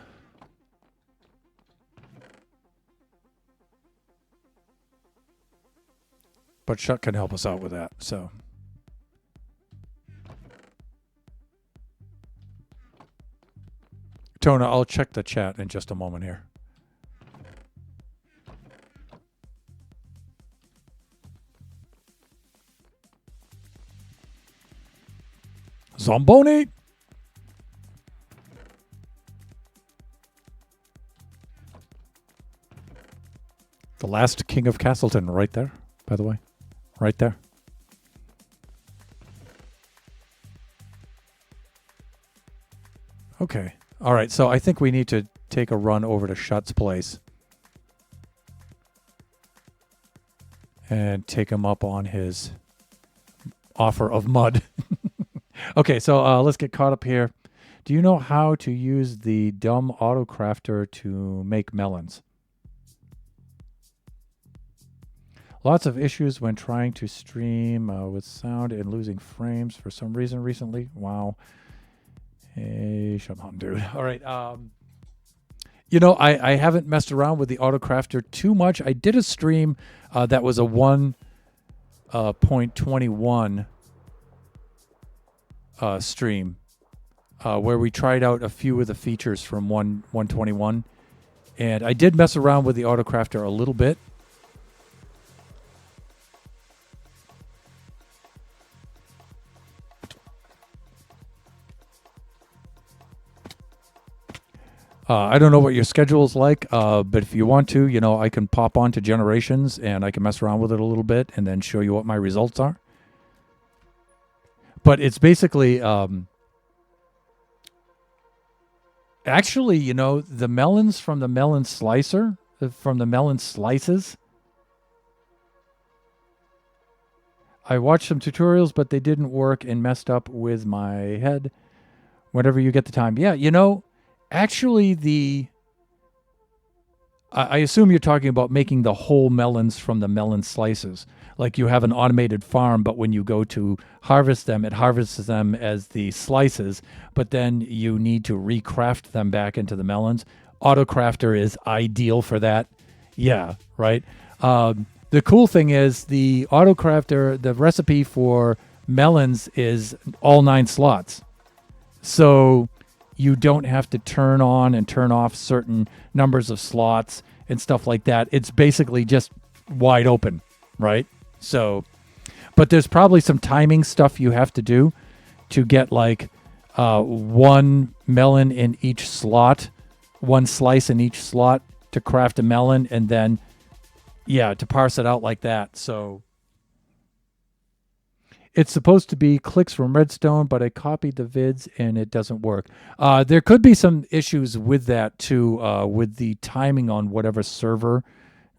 But Shut can help us out with that, so. Tona, I'll check the chat in just a moment here. Zomboni! The last king of Castleton, right there, by the way. Right there. Okay. All right, so I think we need to take a run over to Shut's place and take him up on his offer of mud. Okay, so let's get caught up here. Do you know how to use the dumb autocrafter to make melons? Lots of issues when trying to stream with sound and losing frames for some reason recently. Wow. Hey, shut up, dude. All right. You know, I haven't messed around with the autocrafter too much. I did a stream that was a 1.21 stream where we tried out a few of the features from 1.21. And I did mess around with the autocrafter a little bit. I don't know what your schedule is like, but if you want to, you know, I can pop on to Generations and I can mess around with it a little bit and then show you what my results are. But it's basically, actually, you know, the melons from the melon slicer, from the melon slices. I watched some tutorials, but they didn't work and messed up with my head. Whenever you get the time. Yeah, you know, actually, I assume you're talking about making the whole melons from the melon slices. Like you have an automated farm, but when you go to harvest them, it harvests them as the slices, but then you need to recraft them back into the melons. Autocrafter is ideal for that. Yeah, right? The cool thing is the autocrafter, the recipe for melons is all 9 slots. So you don't have to turn on and turn off certain numbers of slots and stuff like that. It's basically just wide open, right? So, but there's probably some timing stuff you have to do to get like 1 melon in each slot, 1 slice in each slot to craft a melon, and then, yeah, to parse it out like that. So it's supposed to be clicks from Redstone, but I copied the vids and it doesn't work. There could be some issues with that too, with the timing on whatever server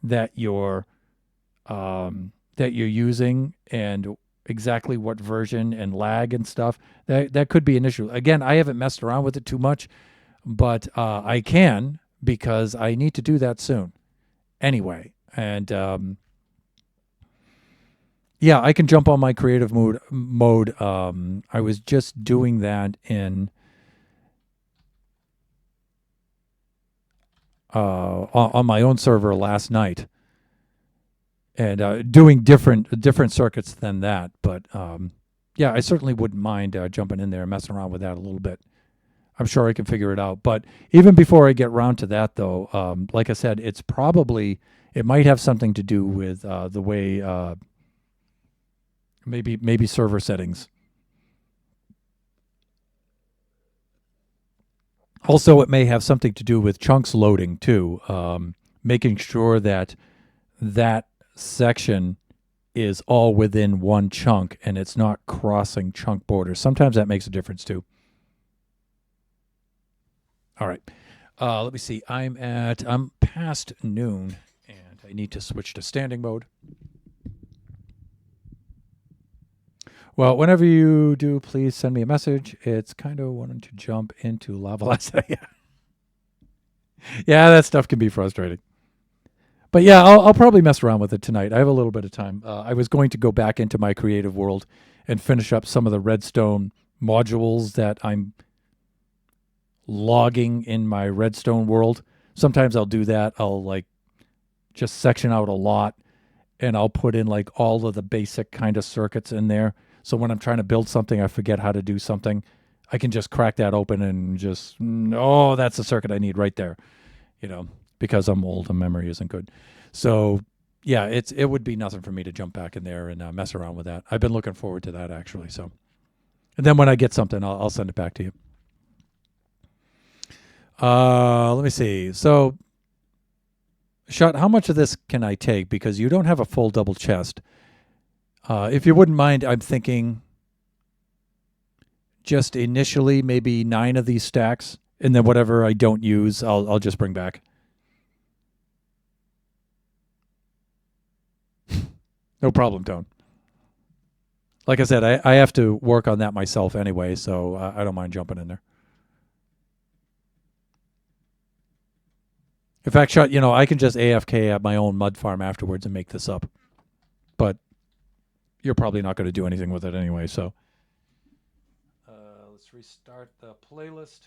that you're using and exactly what version and lag and stuff. That could be an issue. Again, I haven't messed around with it too much, but I can because I need to do that soon. Anyway, and yeah, I can jump on my creative mode. I was just doing that in on my own server last night, and doing different circuits than that. But yeah, I certainly wouldn't mind jumping in there and messing around with that a little bit. I'm sure I can figure it out. But even before I get around to that, though, like I said, it might have something to do with the way. Maybe server settings. Also, it may have something to do with chunks loading too, making sure that that section is all within one chunk and it's not crossing chunk borders. Sometimes that makes a difference too. All right, let me see. I'm past noon and I need to switch to standing mode. Well, whenever you do, please send me a message. It's kind of wanting to jump into lava. Yeah, that stuff can be frustrating. But yeah, I'll probably mess around with it tonight. I have a little bit of time. I was going to go back into my creative world and finish up some of the redstone modules that I'm logging in my redstone world. Sometimes I'll do that. I'll like just section out a lot and I'll put in like all of the basic kind of circuits in there. So when I'm trying to build something, I forget how to do something. I can just crack that open and just, oh, that's the circuit I need right there, because I'm old and memory isn't good. So yeah, it would be nothing for me to jump back in there and mess around with that. I've been looking forward to that actually. So, and then when I get something, I'll send it back to you. Let me see. So, Shot, how much of this can I take? Because you don't have a full double chest. If you wouldn't mind, I'm thinking just initially maybe 9 of these stacks, and then whatever I don't use, I'll just bring back. No problem, Tone. Like I said, I have to work on that myself anyway, so I don't mind jumping in there. In fact, Shot, I can just AFK at my own mud farm afterwards and make this up. But you're probably not going to do anything with it anyway, so. Let's restart the playlist.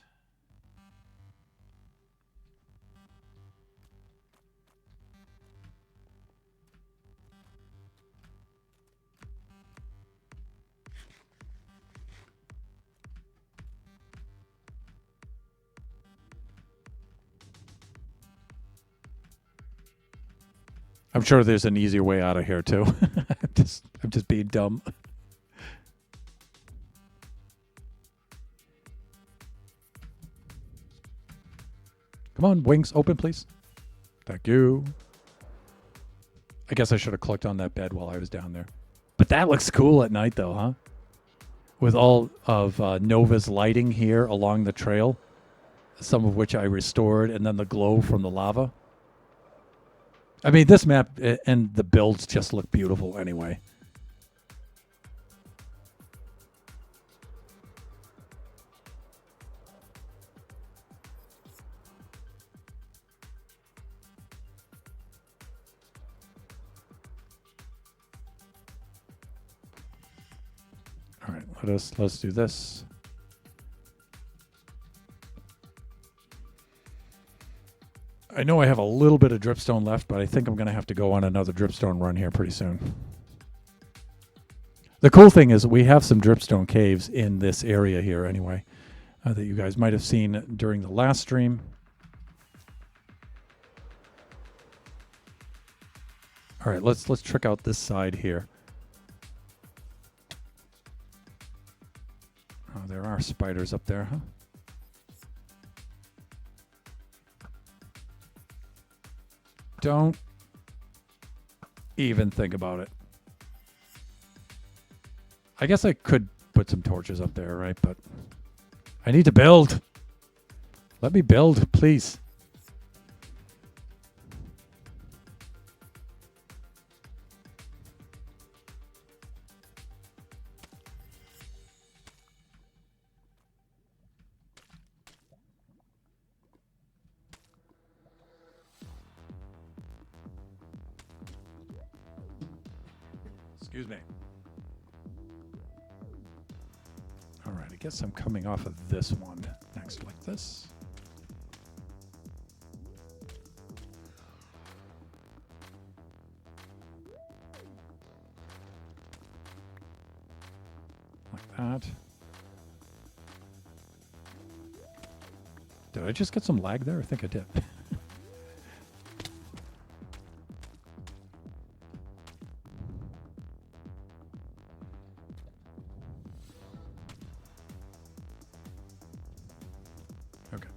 I'm sure there's an easier way out of here too. I'm just being dumb. Come on, wings, open, please. Thank you. I guess I should have clicked on that bed while I was down there. But that looks cool at night, though, huh? With all of Nova's lighting here along the trail, some of which I restored, and then the glow from the lava. I mean, this map and the builds just look beautiful anyway. All right, let's do this. I know I have a little bit of dripstone left, but I think I'm going to have to go on another dripstone run here pretty soon. The cool thing is we have some dripstone caves in this area here anyway, that you guys might have seen during the last stream. All right, let's check out this side here. Oh, there are spiders up there, huh? Don't even think about it. I guess I could put some torches up there, right? But I need to build. Let me build, please. Excuse me. All right, I guess I'm coming off of this one next, like this. Like that. Did I just get some lag there? I think I did. Okay.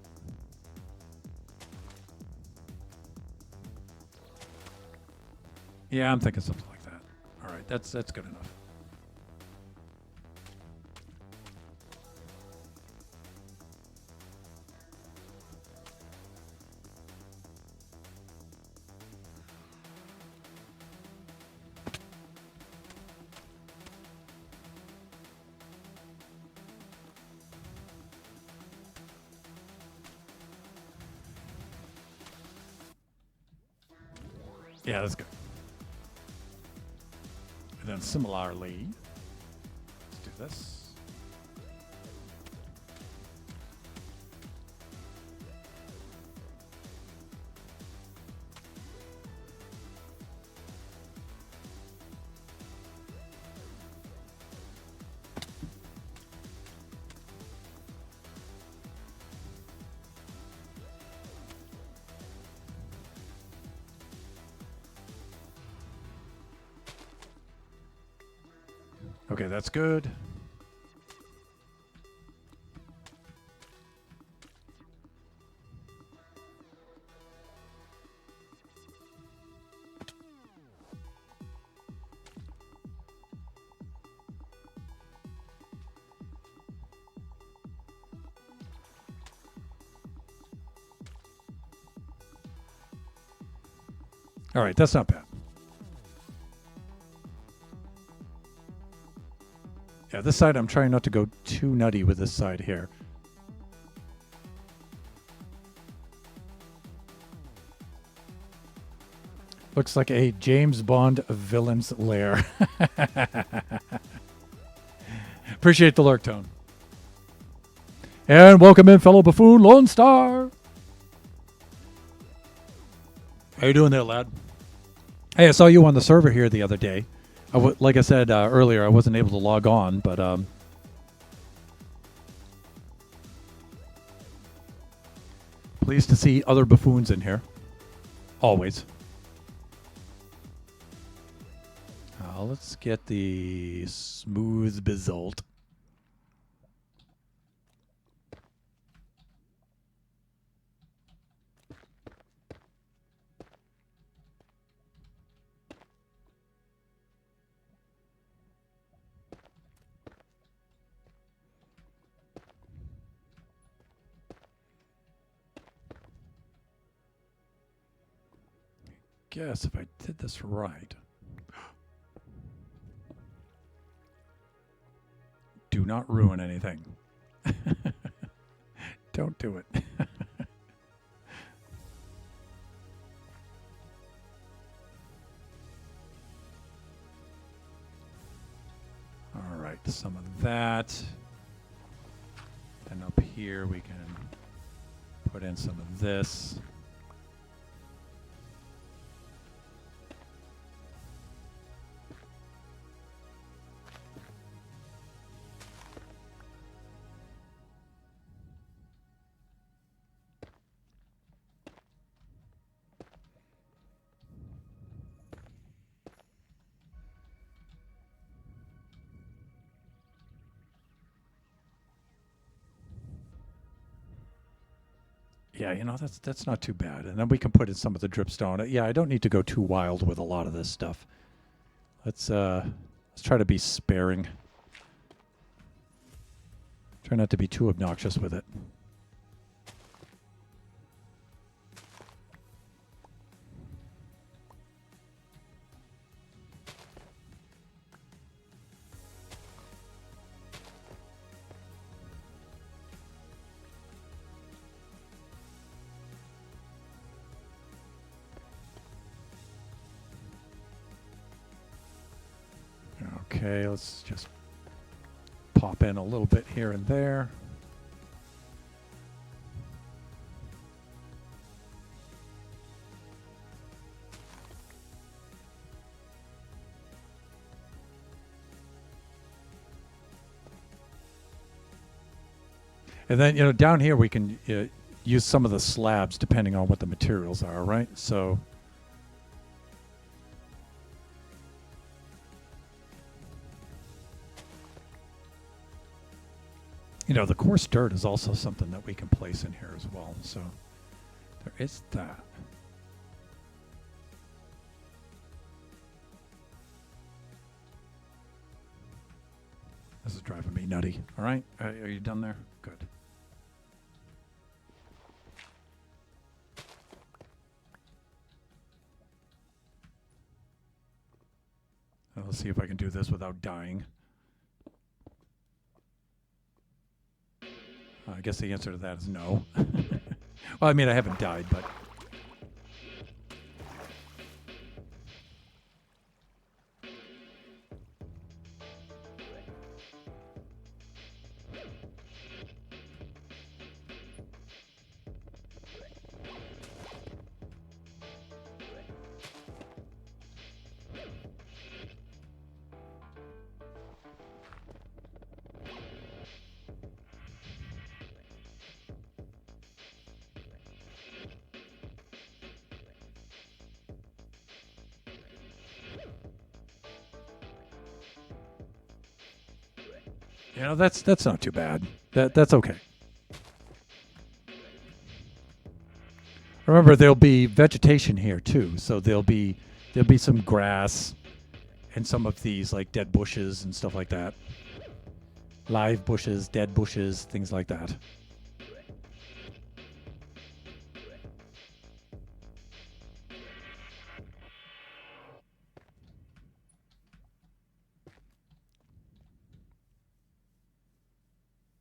Yeah, I'm thinking something like that. All right, that's good enough. Yeah, that's good. And then similarly, let's do this. Okay, that's good. All right, that's not bad. Yeah, this side I'm trying not to go too nutty with this side here. Looks like a James Bond villain's lair. Appreciate the lurk tone. And welcome in, fellow buffoon Lone Star. How you doing there, lad? Hey, I saw you on the server here the other day. Like I said earlier, I wasn't able to log on, but pleased to see other buffoons in here. Always. Let's get the smooth result. Guess if I did this right. Do not ruin anything. Don't do it. All right, some of that. Then up here we can put in some of this. Yeah, you know, that's not too bad. And then we can put in some of the dripstone. Yeah, I don't need to go too wild with a lot of this stuff. Let's try to be sparing. Try not to be too obnoxious with it. Okay, let's just pop in a little bit here and there. And then, you know, down here we can use some of the slabs depending on what the materials are, right? So you know, the coarse dirt is also something that we can place in here as well. So there is that. This is driving me nutty. All right. Are you done there? Good. Let's see if I can do this without dying. I guess the answer to that is no. Well, I mean, I haven't died, but... You know, that's not too bad. That's okay. Remember, there'll be vegetation here too, so there'll be some grass and some of these like dead bushes and stuff like that. Live bushes, dead bushes, things like that.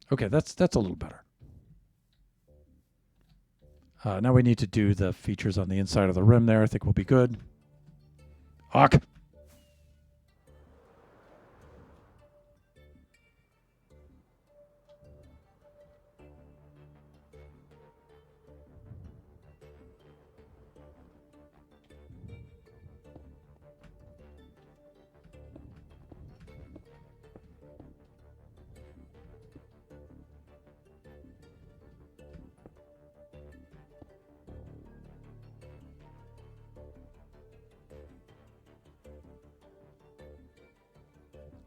Okay, that's a little better. Now we need to do the features on the inside of the rim there. I think we'll be good. Hawk.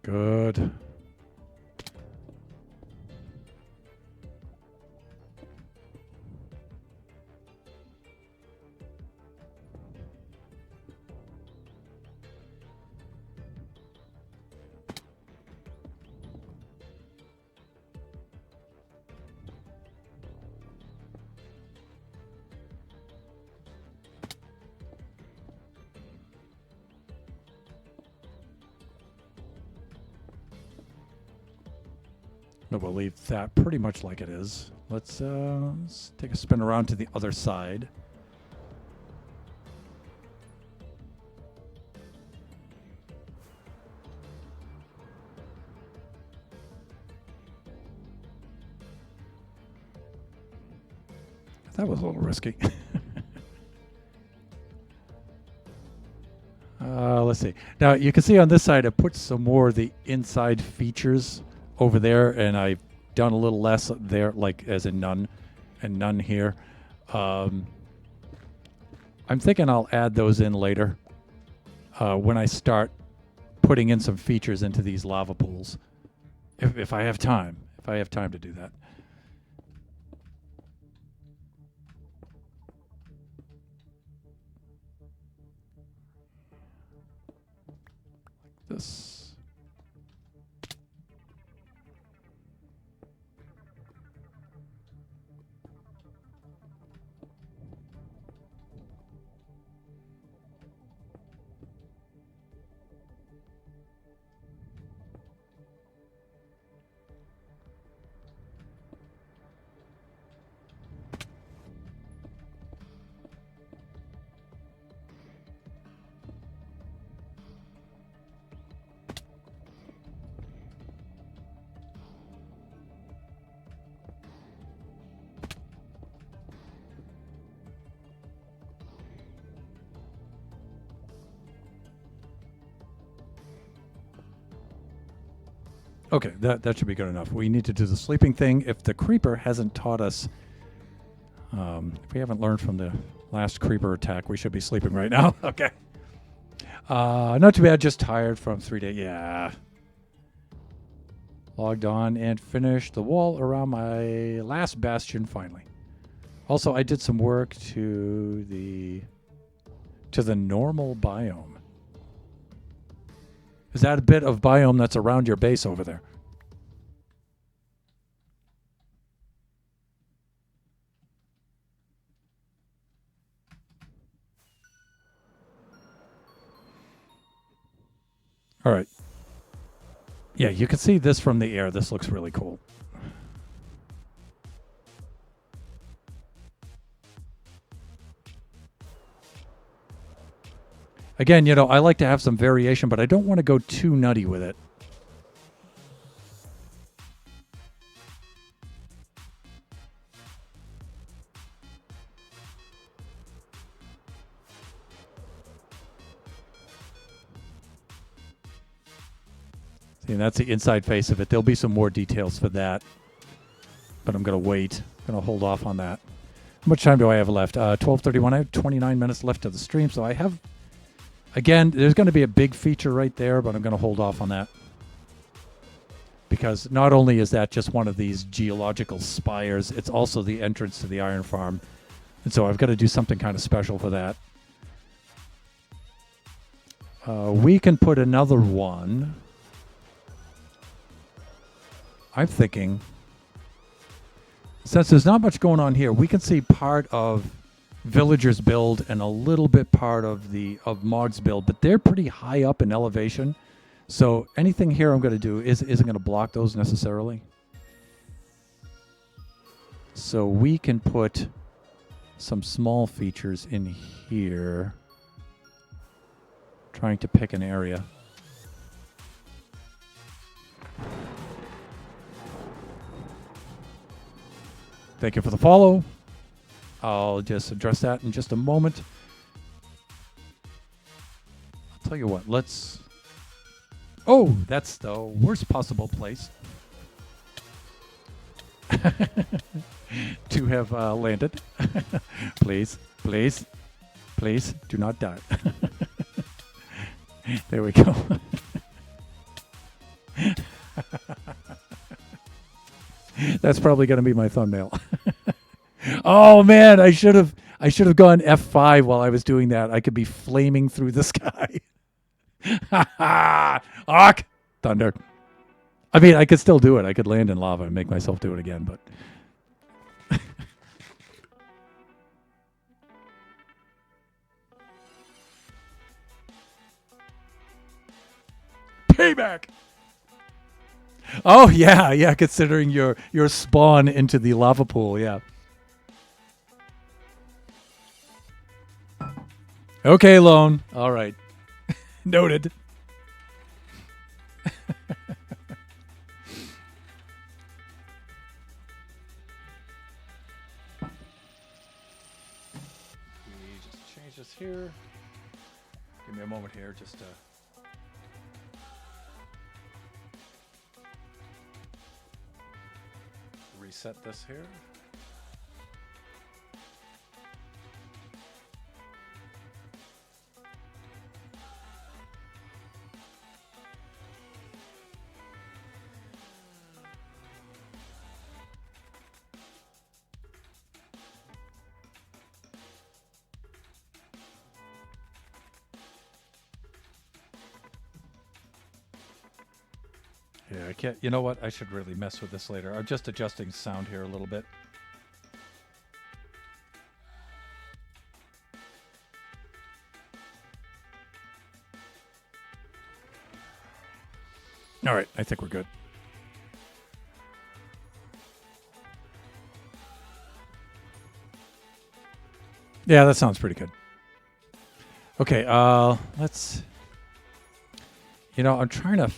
Good. No, we'll leave that pretty much like it is. Let's take a spin around to the other side. That was a little risky. Let's see. Now, you can see on this side, it puts some more of the inside features over there, and I've done a little less there, like as in none, and none here. I'm thinking I'll add those in later when I start putting in some features into these lava pools, if I have time. If I have time to do that. Like this. Okay, that should be good enough. We need to do the sleeping thing. If the creeper hasn't taught us, if we haven't learned from the last creeper attack, we should be sleeping right now. Okay. Not too bad, just tired from 3 days. Yeah. Logged on and finished the wall around my last bastion finally. Also, I did some work to the normal biome. Is that a bit of biome that's around your base over there? All right. Yeah, you can see this from the air. This looks really cool. Again, you know, I like to have some variation, but I don't want to go too nutty with it. See, and that's the inside face of it. There'll be some more details for that, but I'm going to wait. I'm going to hold off on that. How much time do I have left? 12:31. I have 29 minutes left of the stream, so I have... Again, there's going to be a big feature right there, but I'm going to hold off on that. because not only is that just one of these geological spires, it's also the entrance to the iron farm. And so I've got to do something kind of special for that. We can put another one. I'm thinking, since there's not much going on here, we can see part of Villager's build and a little bit part of Mog's build, but they're pretty high up in elevation. So anything here I'm going to do isn't going to block those necessarily. So we can put some small features in here, trying to pick an area. Thank you for the follow. I'll just address that in just a moment. I'll tell you what, let's... Oh, that's the worst possible place to have landed. Please, please, please do not die. There we go. That's probably going to be my thumbnail. Oh man, I should have gone F5 while I was doing that. I could be flaming through the sky. Arc! Thunder. I mean, I could still do it. I could land in lava and make myself do it again, but... Payback! Oh, yeah, considering your spawn into the lava pool, yeah. Okay, Lone. All right. Noted. We just change this here. Give me a moment here just to... reset this here. Yeah, I can't. You know what? I should really mess with this later. I'm just adjusting sound here a little bit. All right, I think we're good. Yeah, that sounds pretty good. Okay, let's... You know, I'm trying to...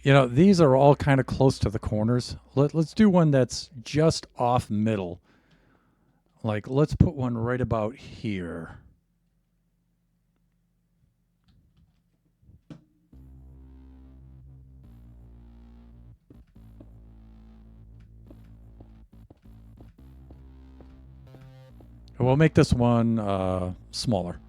You know, these are all kind of close to the corners. Let's do one that's just off middle. Like, let's put one right about here. And we'll make this one smaller.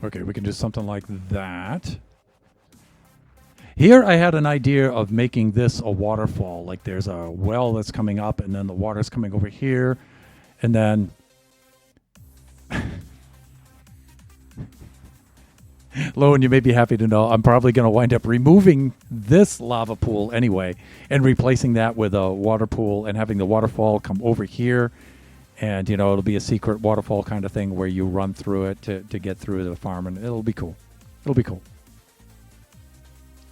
Okay, we can do something like that. Here I had an idea of making this a waterfall. Like there's a well that's coming up and then the water's coming over here. And then... Lo, and you may be happy to know I'm probably going to wind up removing this lava pool anyway and replacing that with a water pool and having the waterfall come over here. And, you know, it'll be a secret waterfall kind of thing where you run through it to get through the farm, and it'll be cool. It'll be cool.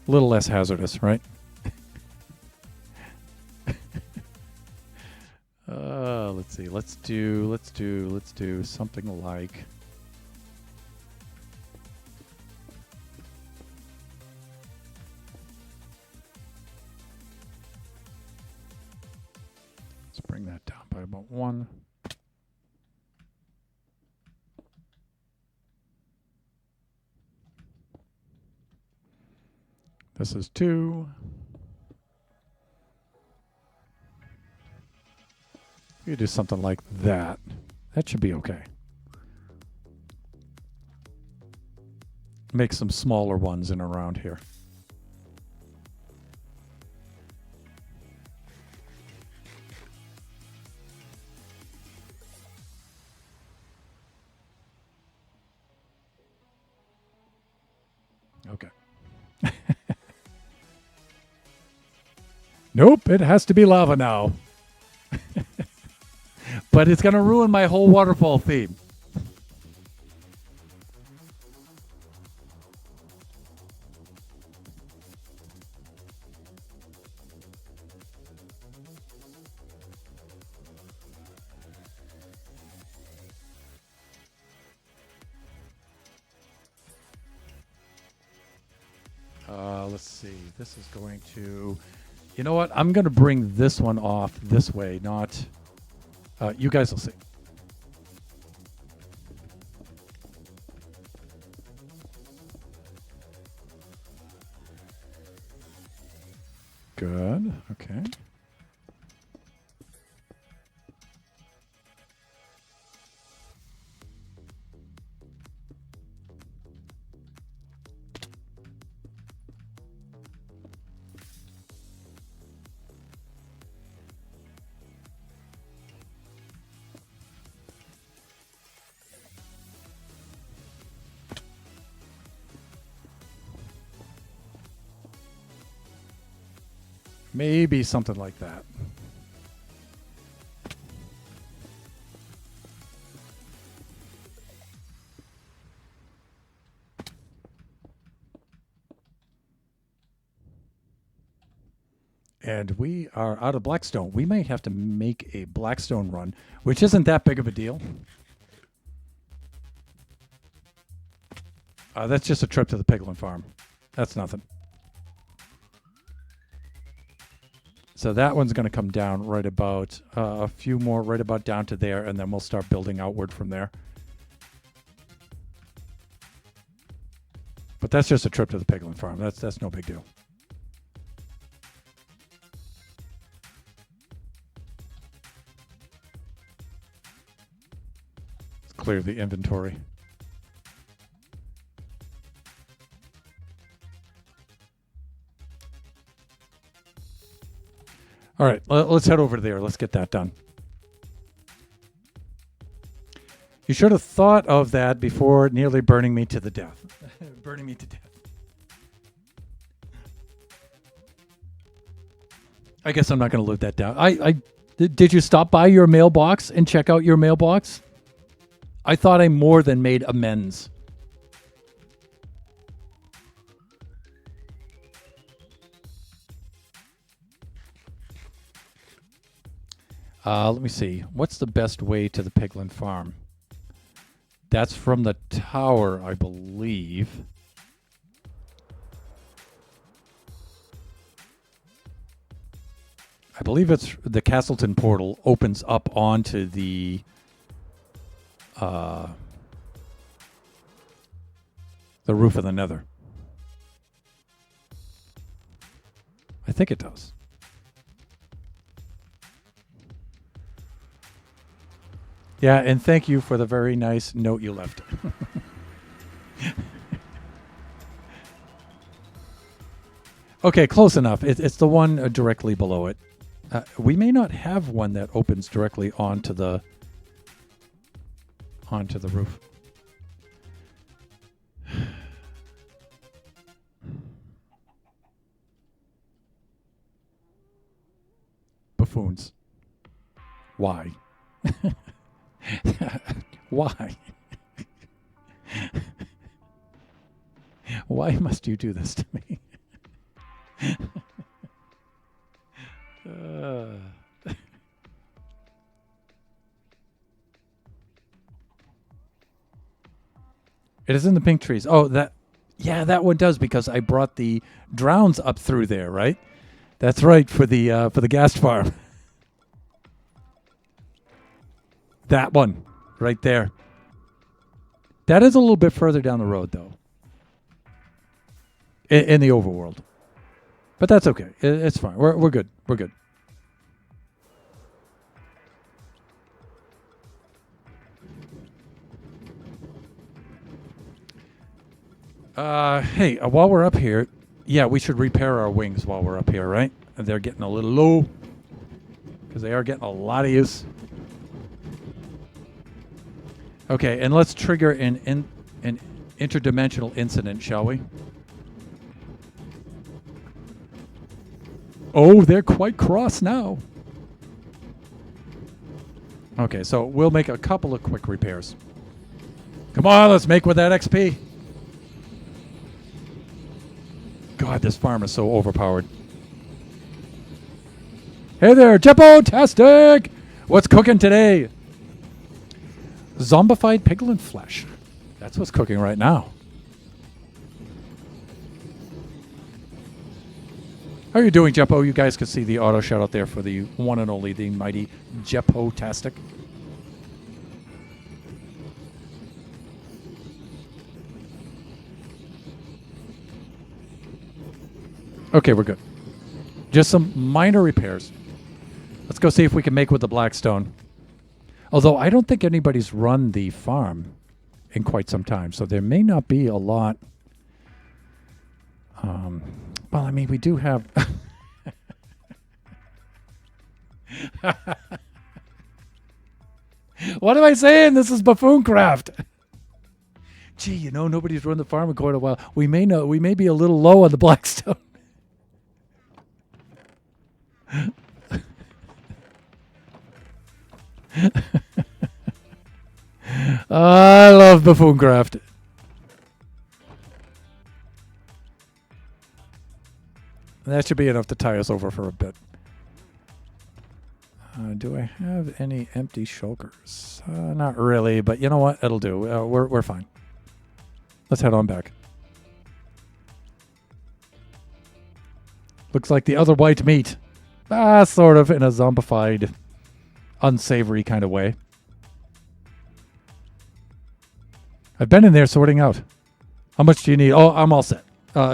A little less hazardous, right? Let's see. Let's do something like... Let's bring that down by about 1. This is 2. You do something like that. That should be okay. Make some smaller ones in around here. Okay. Nope, it has to be lava now. But it's going to ruin my whole waterfall theme. Let's see. This is going to... You know what? I'm going to bring this one off this way, not... you guys will see. Good. Okay. Maybe something like that. And we are out of blackstone. We might have to make a blackstone run, which isn't that big of a deal. That's just a trip to the piglin farm. That's nothing. So that one's going to come down right about a few more, right about down to there, and then we'll start building outward from there. But that's just a trip to the piglin farm. That's no big deal. Let's clear the inventory. All right, let's head over there. Let's get that done. You should have thought of that before nearly burning me to the death. Burning me to death. I guess I'm not going to loot that down. Did you stop by your mailbox and check out your mailbox? I thought I more than made amends. Let me see. What's the best way to the piglin farm? That's from the tower, I believe. I believe it's the Castleton portal opens up onto the roof of the Nether. I think it does. Yeah, and thank you for the very nice note you left. Okay, close enough. It's the one directly below it. We may not have one that opens directly onto the roof. buffoons. Why? Why? Why must you do this to me? It is in the pink trees. Oh, that one does, because I brought the drowns up through there, right? That's right, for the gas farm. That one, right there. That is a little bit further down the road, though. In the overworld. But that's okay. It's fine. We're good. We're good. Hey, while we're up here, yeah, we should repair our wings while we're up here, right? They're getting a little low, because they are getting a lot of use. Okay, and let's trigger an interdimensional incident, shall we? Oh, they're quite cross now. Okay, so we'll make a couple of quick repairs. Come on, let's make with that XP. God, this farm is so overpowered. Hey there, Jeppo-tastic! What's cooking today? Zombified piglin flesh. That's what's cooking right now. How are you doing, Jeppo? You guys can see the auto shout out there for the one and only, the mighty Jeppo-tastic. Okay, we're good. Just some minor repairs. Let's go see if we can make with the blackstone. Although I don't think anybody's run the farm in quite some time, so there may not be a lot. Well, I mean, we do have... What am I saying? This is Buffooncraft. Gee, you know, nobody's run the farm in quite a while. We may be a little low on the blackstone. I love Buffooncraft. That should be enough to tie us over for a bit. Do I have any empty shulkers? Not really, but you know what? It'll do. We're fine. Let's head on back. Looks like the other white meat. Sort of in a zombified, unsavory kind of way. I've been in there sorting out. How much do you need? Oh, I'm all set.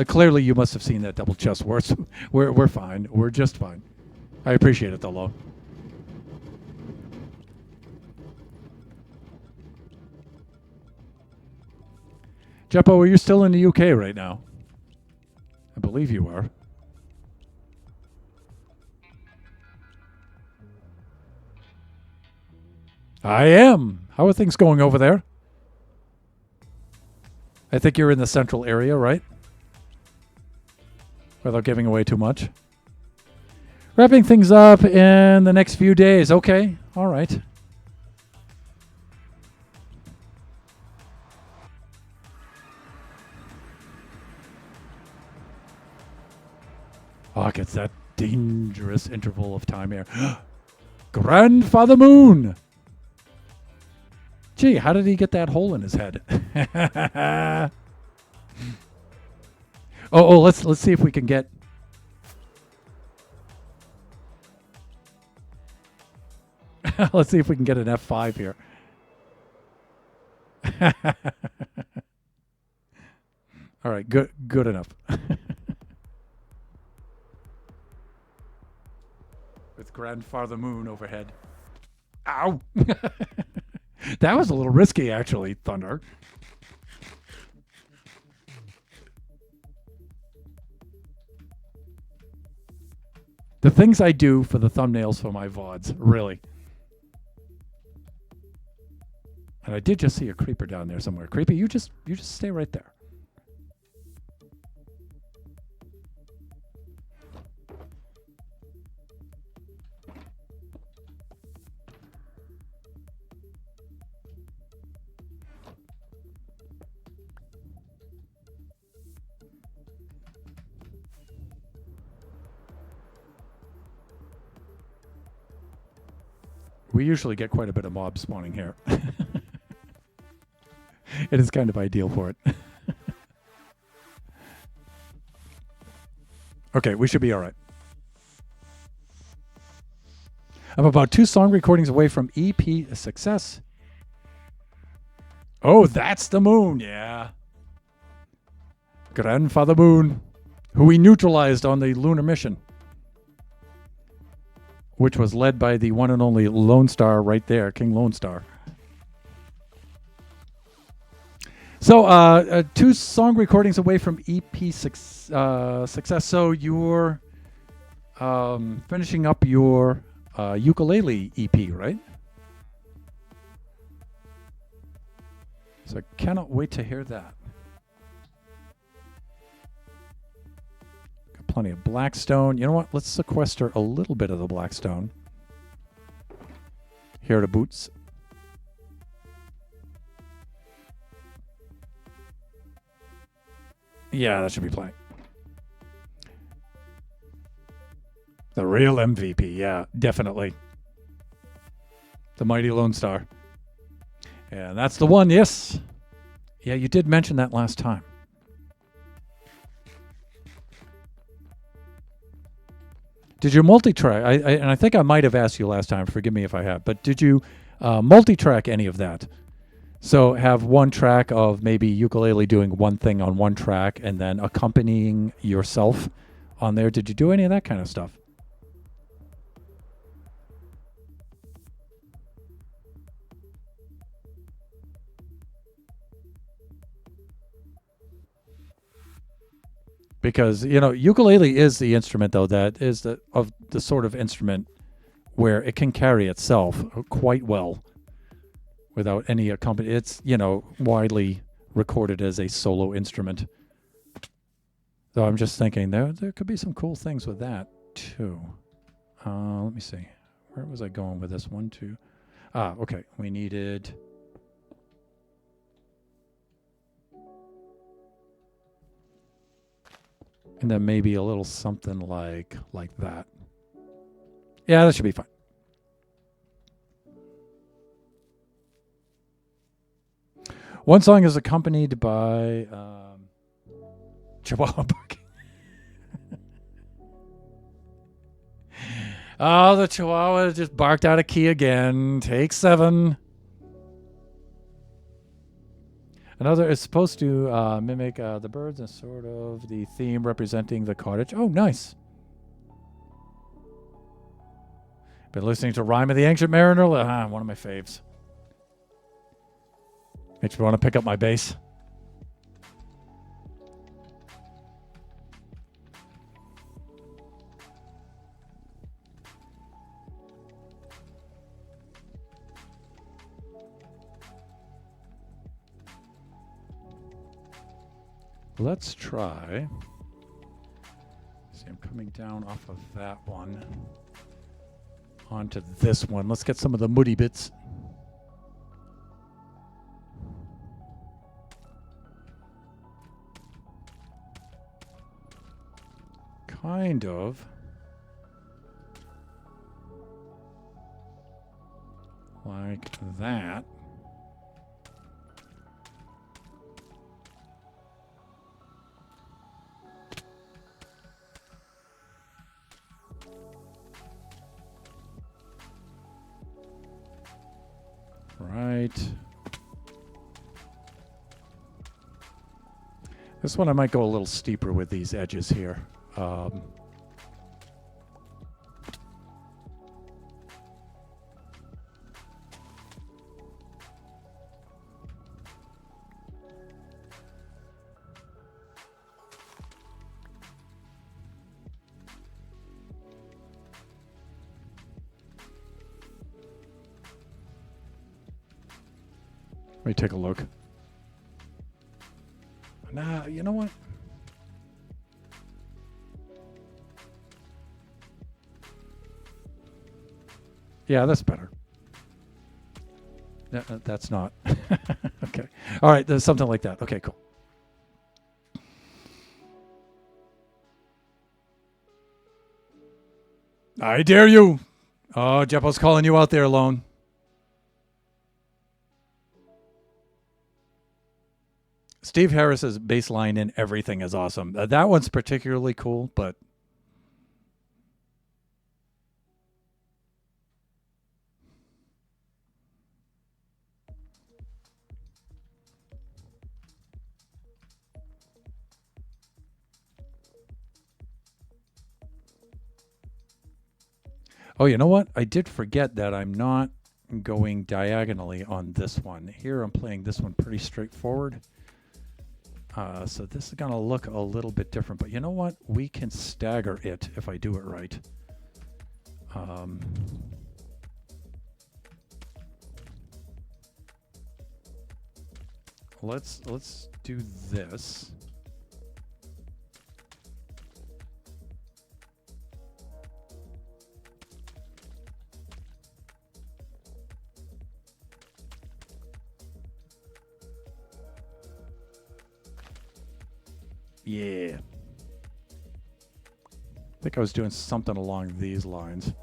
Clearly, you must have seen that double chest worth. We're fine. We're just fine. I appreciate it, though, Lo. Jeppo, are you still in the UK right now? I believe you are. I am. How are things going over there? I think you're in the central area, right? Without giving away too much. Wrapping things up in the next few days. Okay. All right. Fuck, it's that dangerous interval of time here. Grandfather Moon! Gee, how did he get that hole in his head? Let's see if we can get... Let's see if we can get an F5 here. All right, good enough. With Grandfather Moon overhead. Ow! That was a little risky, actually, Thunder. The things I do for the thumbnails for my VODs, really. And I did just see a creeper down there somewhere. Creepy, you just stay right there. We usually get quite a bit of mob spawning here. It is kind of ideal for it. Okay, we should be all right. I'm about 2 song recordings away from EP success. Oh, that's the moon. Yeah. Grandfather Moon, who we neutralized on the lunar mission, which was led by the one and only Lone Star right there, King Lone Star. So 2 song recordings away from EP success. So you're finishing up your ukulele EP, right? So I cannot wait to hear that. Got plenty of blackstone. You know what? Let's sequester a little bit of the blackstone. Here are the boots. Yeah, that should be playing. The real MVP, yeah, definitely. The mighty Lone Star. Yeah, that's the one, yes. Yeah, you did mention that last time. Did you multi-track? And I think I might have asked you last time, forgive me if I have, but did you multi-track any of that? So have one track of maybe ukulele doing one thing on one track and then accompanying yourself on there. Did you do any of that kind of stuff? Because, you know, ukulele is the instrument, though, that is the sort of instrument where it can carry itself quite well without any accompaniment. It's, you know, widely recorded as a solo instrument. So I'm just thinking there could be some cool things with that, too. Let me see. Where was I going with this? 1, 2. Okay. We needed... And then maybe a little something like that. Yeah, that should be fine. One song is accompanied by Chihuahua barking. Oh, the Chihuahua just barked out of key again. Take 7. Another is supposed to mimic the birds and sort of the theme representing the cottage. Oh, nice. Been listening to Rhyme of the Ancient Mariner. One of my faves. Makes me want to pick up my bass. Let's try. See, I'm coming down off of that one onto this one. Let's get some of the moody bits. Kind of. Like that. Right. This one I might go a little steeper with these edges here. Let me take a look. Nah, you know what? Yeah, that's better. That's not. Okay. All right, there's something like that. Okay, cool. I dare you. Oh, Jeppo's calling you out there, Lone. Steve Harris's bass line in everything is awesome. That one's particularly cool, but oh, you know what? I did forget that I'm not going diagonally on this one. Here I'm playing this one pretty straightforward. So this is going to look a little bit different. But you know what? We can stagger it if I do it right. Let's do this. Yeah. I think I was doing something along these lines.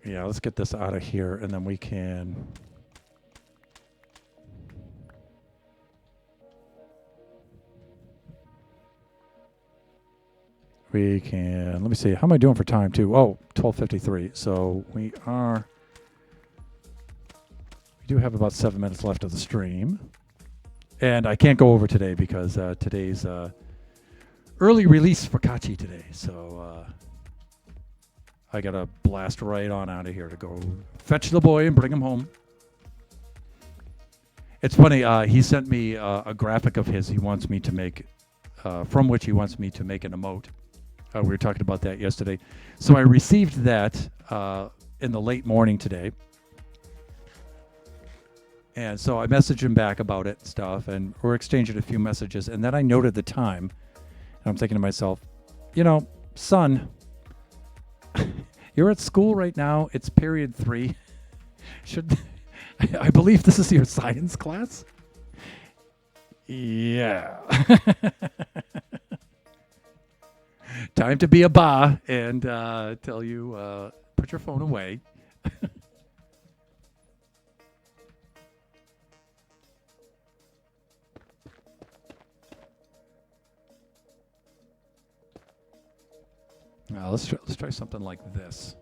Yeah, let's get this out of here, and then we can... let me see, how am I doing for time too? Oh, 12:53. So we do have about 7 minutes left of the stream. And I can't go over today because today's early release for Kachi today. So I got to blast right on out of here to go fetch the boy and bring him home. It's funny, he sent me a graphic of his he wants me to make, from which he wants me to make an emote. We were talking about that yesterday. So I received that in the late morning today. And so I messaged him back about it and stuff, and we're exchanging a few messages. And then I noted the time, and I'm thinking to myself, you know, son, you're at school right now. It's period 3. I believe this is your science class? Yeah. Time to be a ba and tell you, put your phone away. Let's try something like this.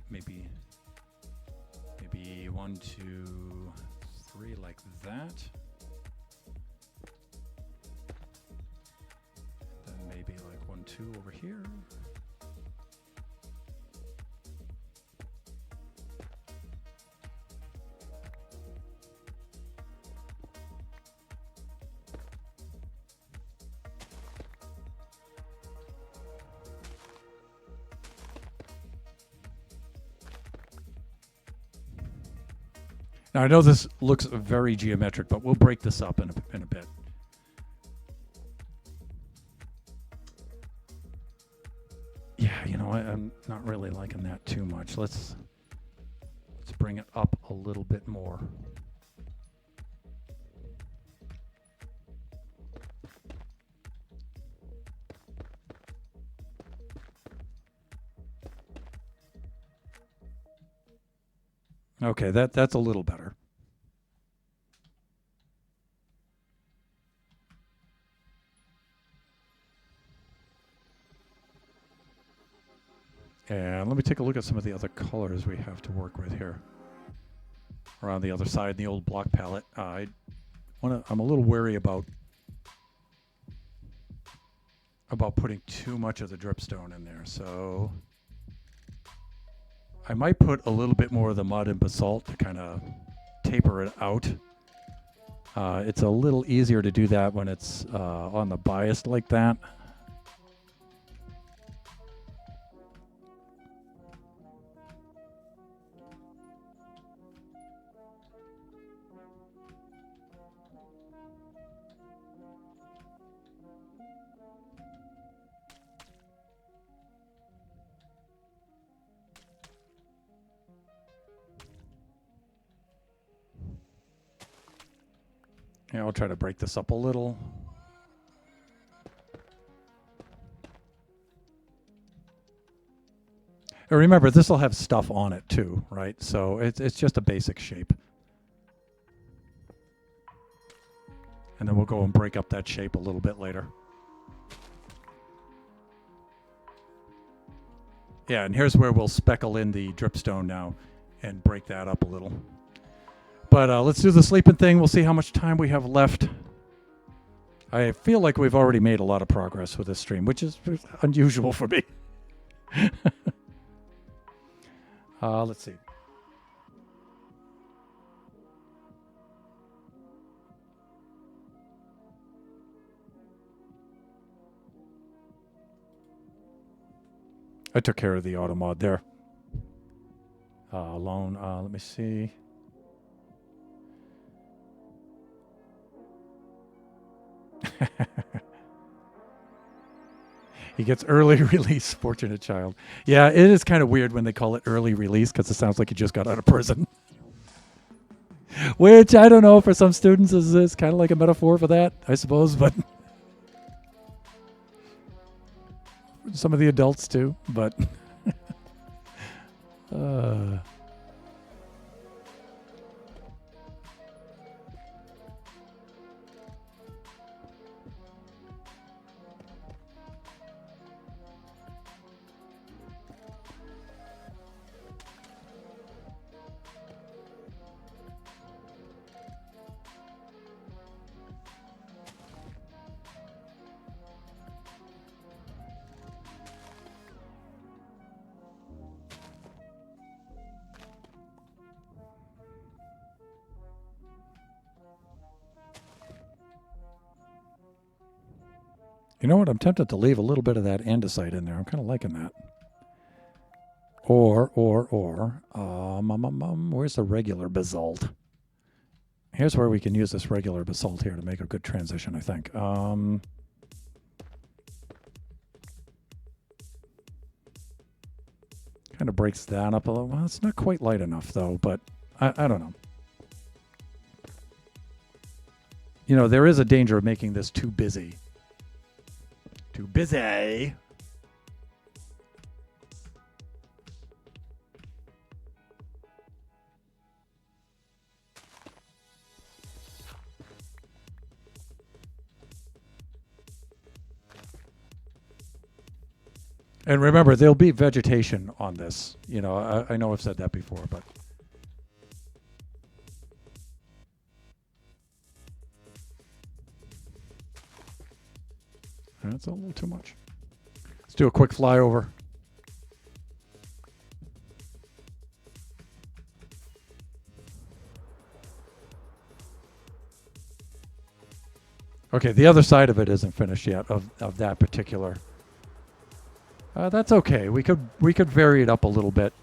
Maybe 1, 2, 3 like that. Then maybe like 1, 2 over here. Now, I know this looks very geometric, but we'll break this up in a bit. Yeah, you know, I'm not really liking that too much. Let's bring it up a little bit more. Okay, that's a little better. And let me take a look at some of the other colors we have to work with here. Around the other side, in the old block palette. I'm a little wary about putting too much of the dripstone in there, so I might put a little bit more of the mud and basalt to kind of taper it out. It's a little easier to do that when it's on the bias like that. Here, I'll try to break this up a little. And remember, this will have stuff on it too, right? So it's just a basic shape. And then we'll go and break up that shape a little bit later. Yeah, and here's where we'll speckle in the dripstone now and break that up a little. But let's do the sleeping thing. We'll see how much time we have left. I feel like we've already made a lot of progress with this stream, which is unusual for me. Let's see. I took care of the auto mod there. Alone. Let me see. He gets early release, fortunate child. Yeah, it is kind of weird when they call it early release because it sounds like he just got out of prison. Which, I don't know, for some students is kind of like a metaphor for that, I suppose, but some of the adults too, but you know what? I'm tempted to leave a little bit of that andesite in there. I'm kind of liking that. Or, where's the regular basalt? Here's where we can use this regular basalt here to make a good transition, I think. Kind of breaks that up a little. Well, it's not quite light enough, though, but I don't know. You know, there is a danger of making this too busy. Too busy. And remember, there'll be vegetation on this. You know, I know I've said that before, but that's a little too much. Let's do a quick flyover. Okay, the other side of it isn't finished yet of that particular. That's okay. We could vary it up a little bit.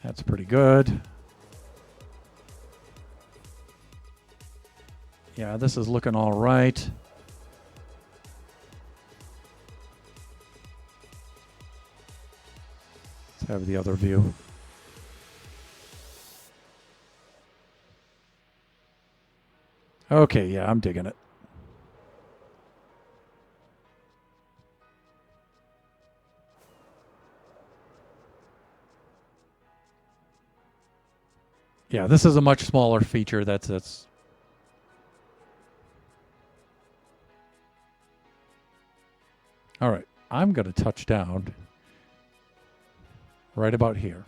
That's pretty good. Yeah, this is looking all right. Let's have the other view. Okay, yeah, I'm digging it. Yeah, this is a much smaller feature. That's all right. I'm going to touch down right about here.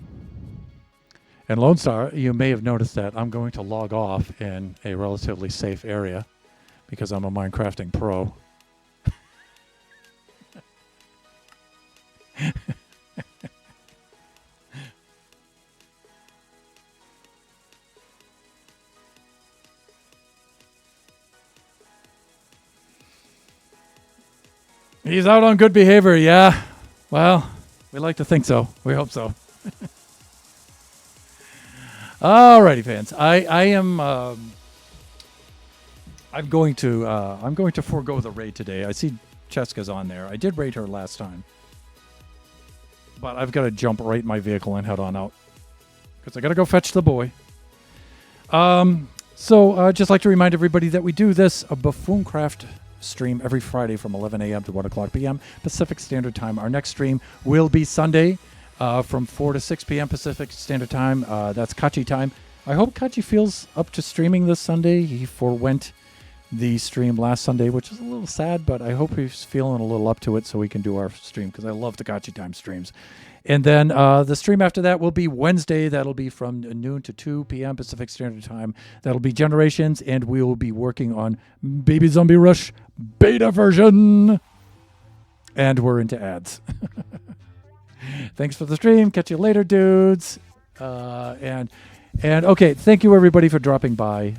And Lone Star, you may have noticed that I'm going to log off in a relatively safe area because I'm a Minecrafting pro. He's out on good behavior, yeah. Well, we like to think so. We hope so. Alrighty, fans. I'm going to forego the raid today. I see Cheska's on there. I did raid her last time, but I've got to jump right in my vehicle and head on out because I got to go fetch the boy. So I'd just like to remind everybody that we do this a Buffooncraft stream every Friday from 11 a.m. to 1 o'clock p.m. Pacific Standard Time. Our next stream will be Sunday from 4 to 6 p.m. Pacific Standard Time. That's Kachi time. I hope Kachi feels up to streaming this Sunday. He forewent the stream last Sunday, which is a little sad, but I hope he's feeling a little up to it so we can do our stream, because I love the Kachi time streams. And then the stream after that will be Wednesday. That'll be from noon to 2 p.m. Pacific Standard Time. That'll be Generations, and we will be working on Baby Zombie Rush beta version. And we're into ads. Thanks for the stream. Catch you later, dudes. And okay, thank you everybody for dropping by.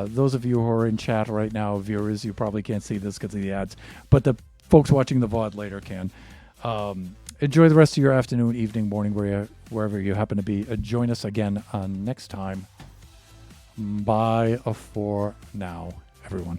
Those of you who are in chat right now, viewers, you probably can't see this because of the ads, but the folks watching the VOD later can. Enjoy the rest of your afternoon, evening, morning, wherever you happen to be. Join us again next time. Bye for now, everyone.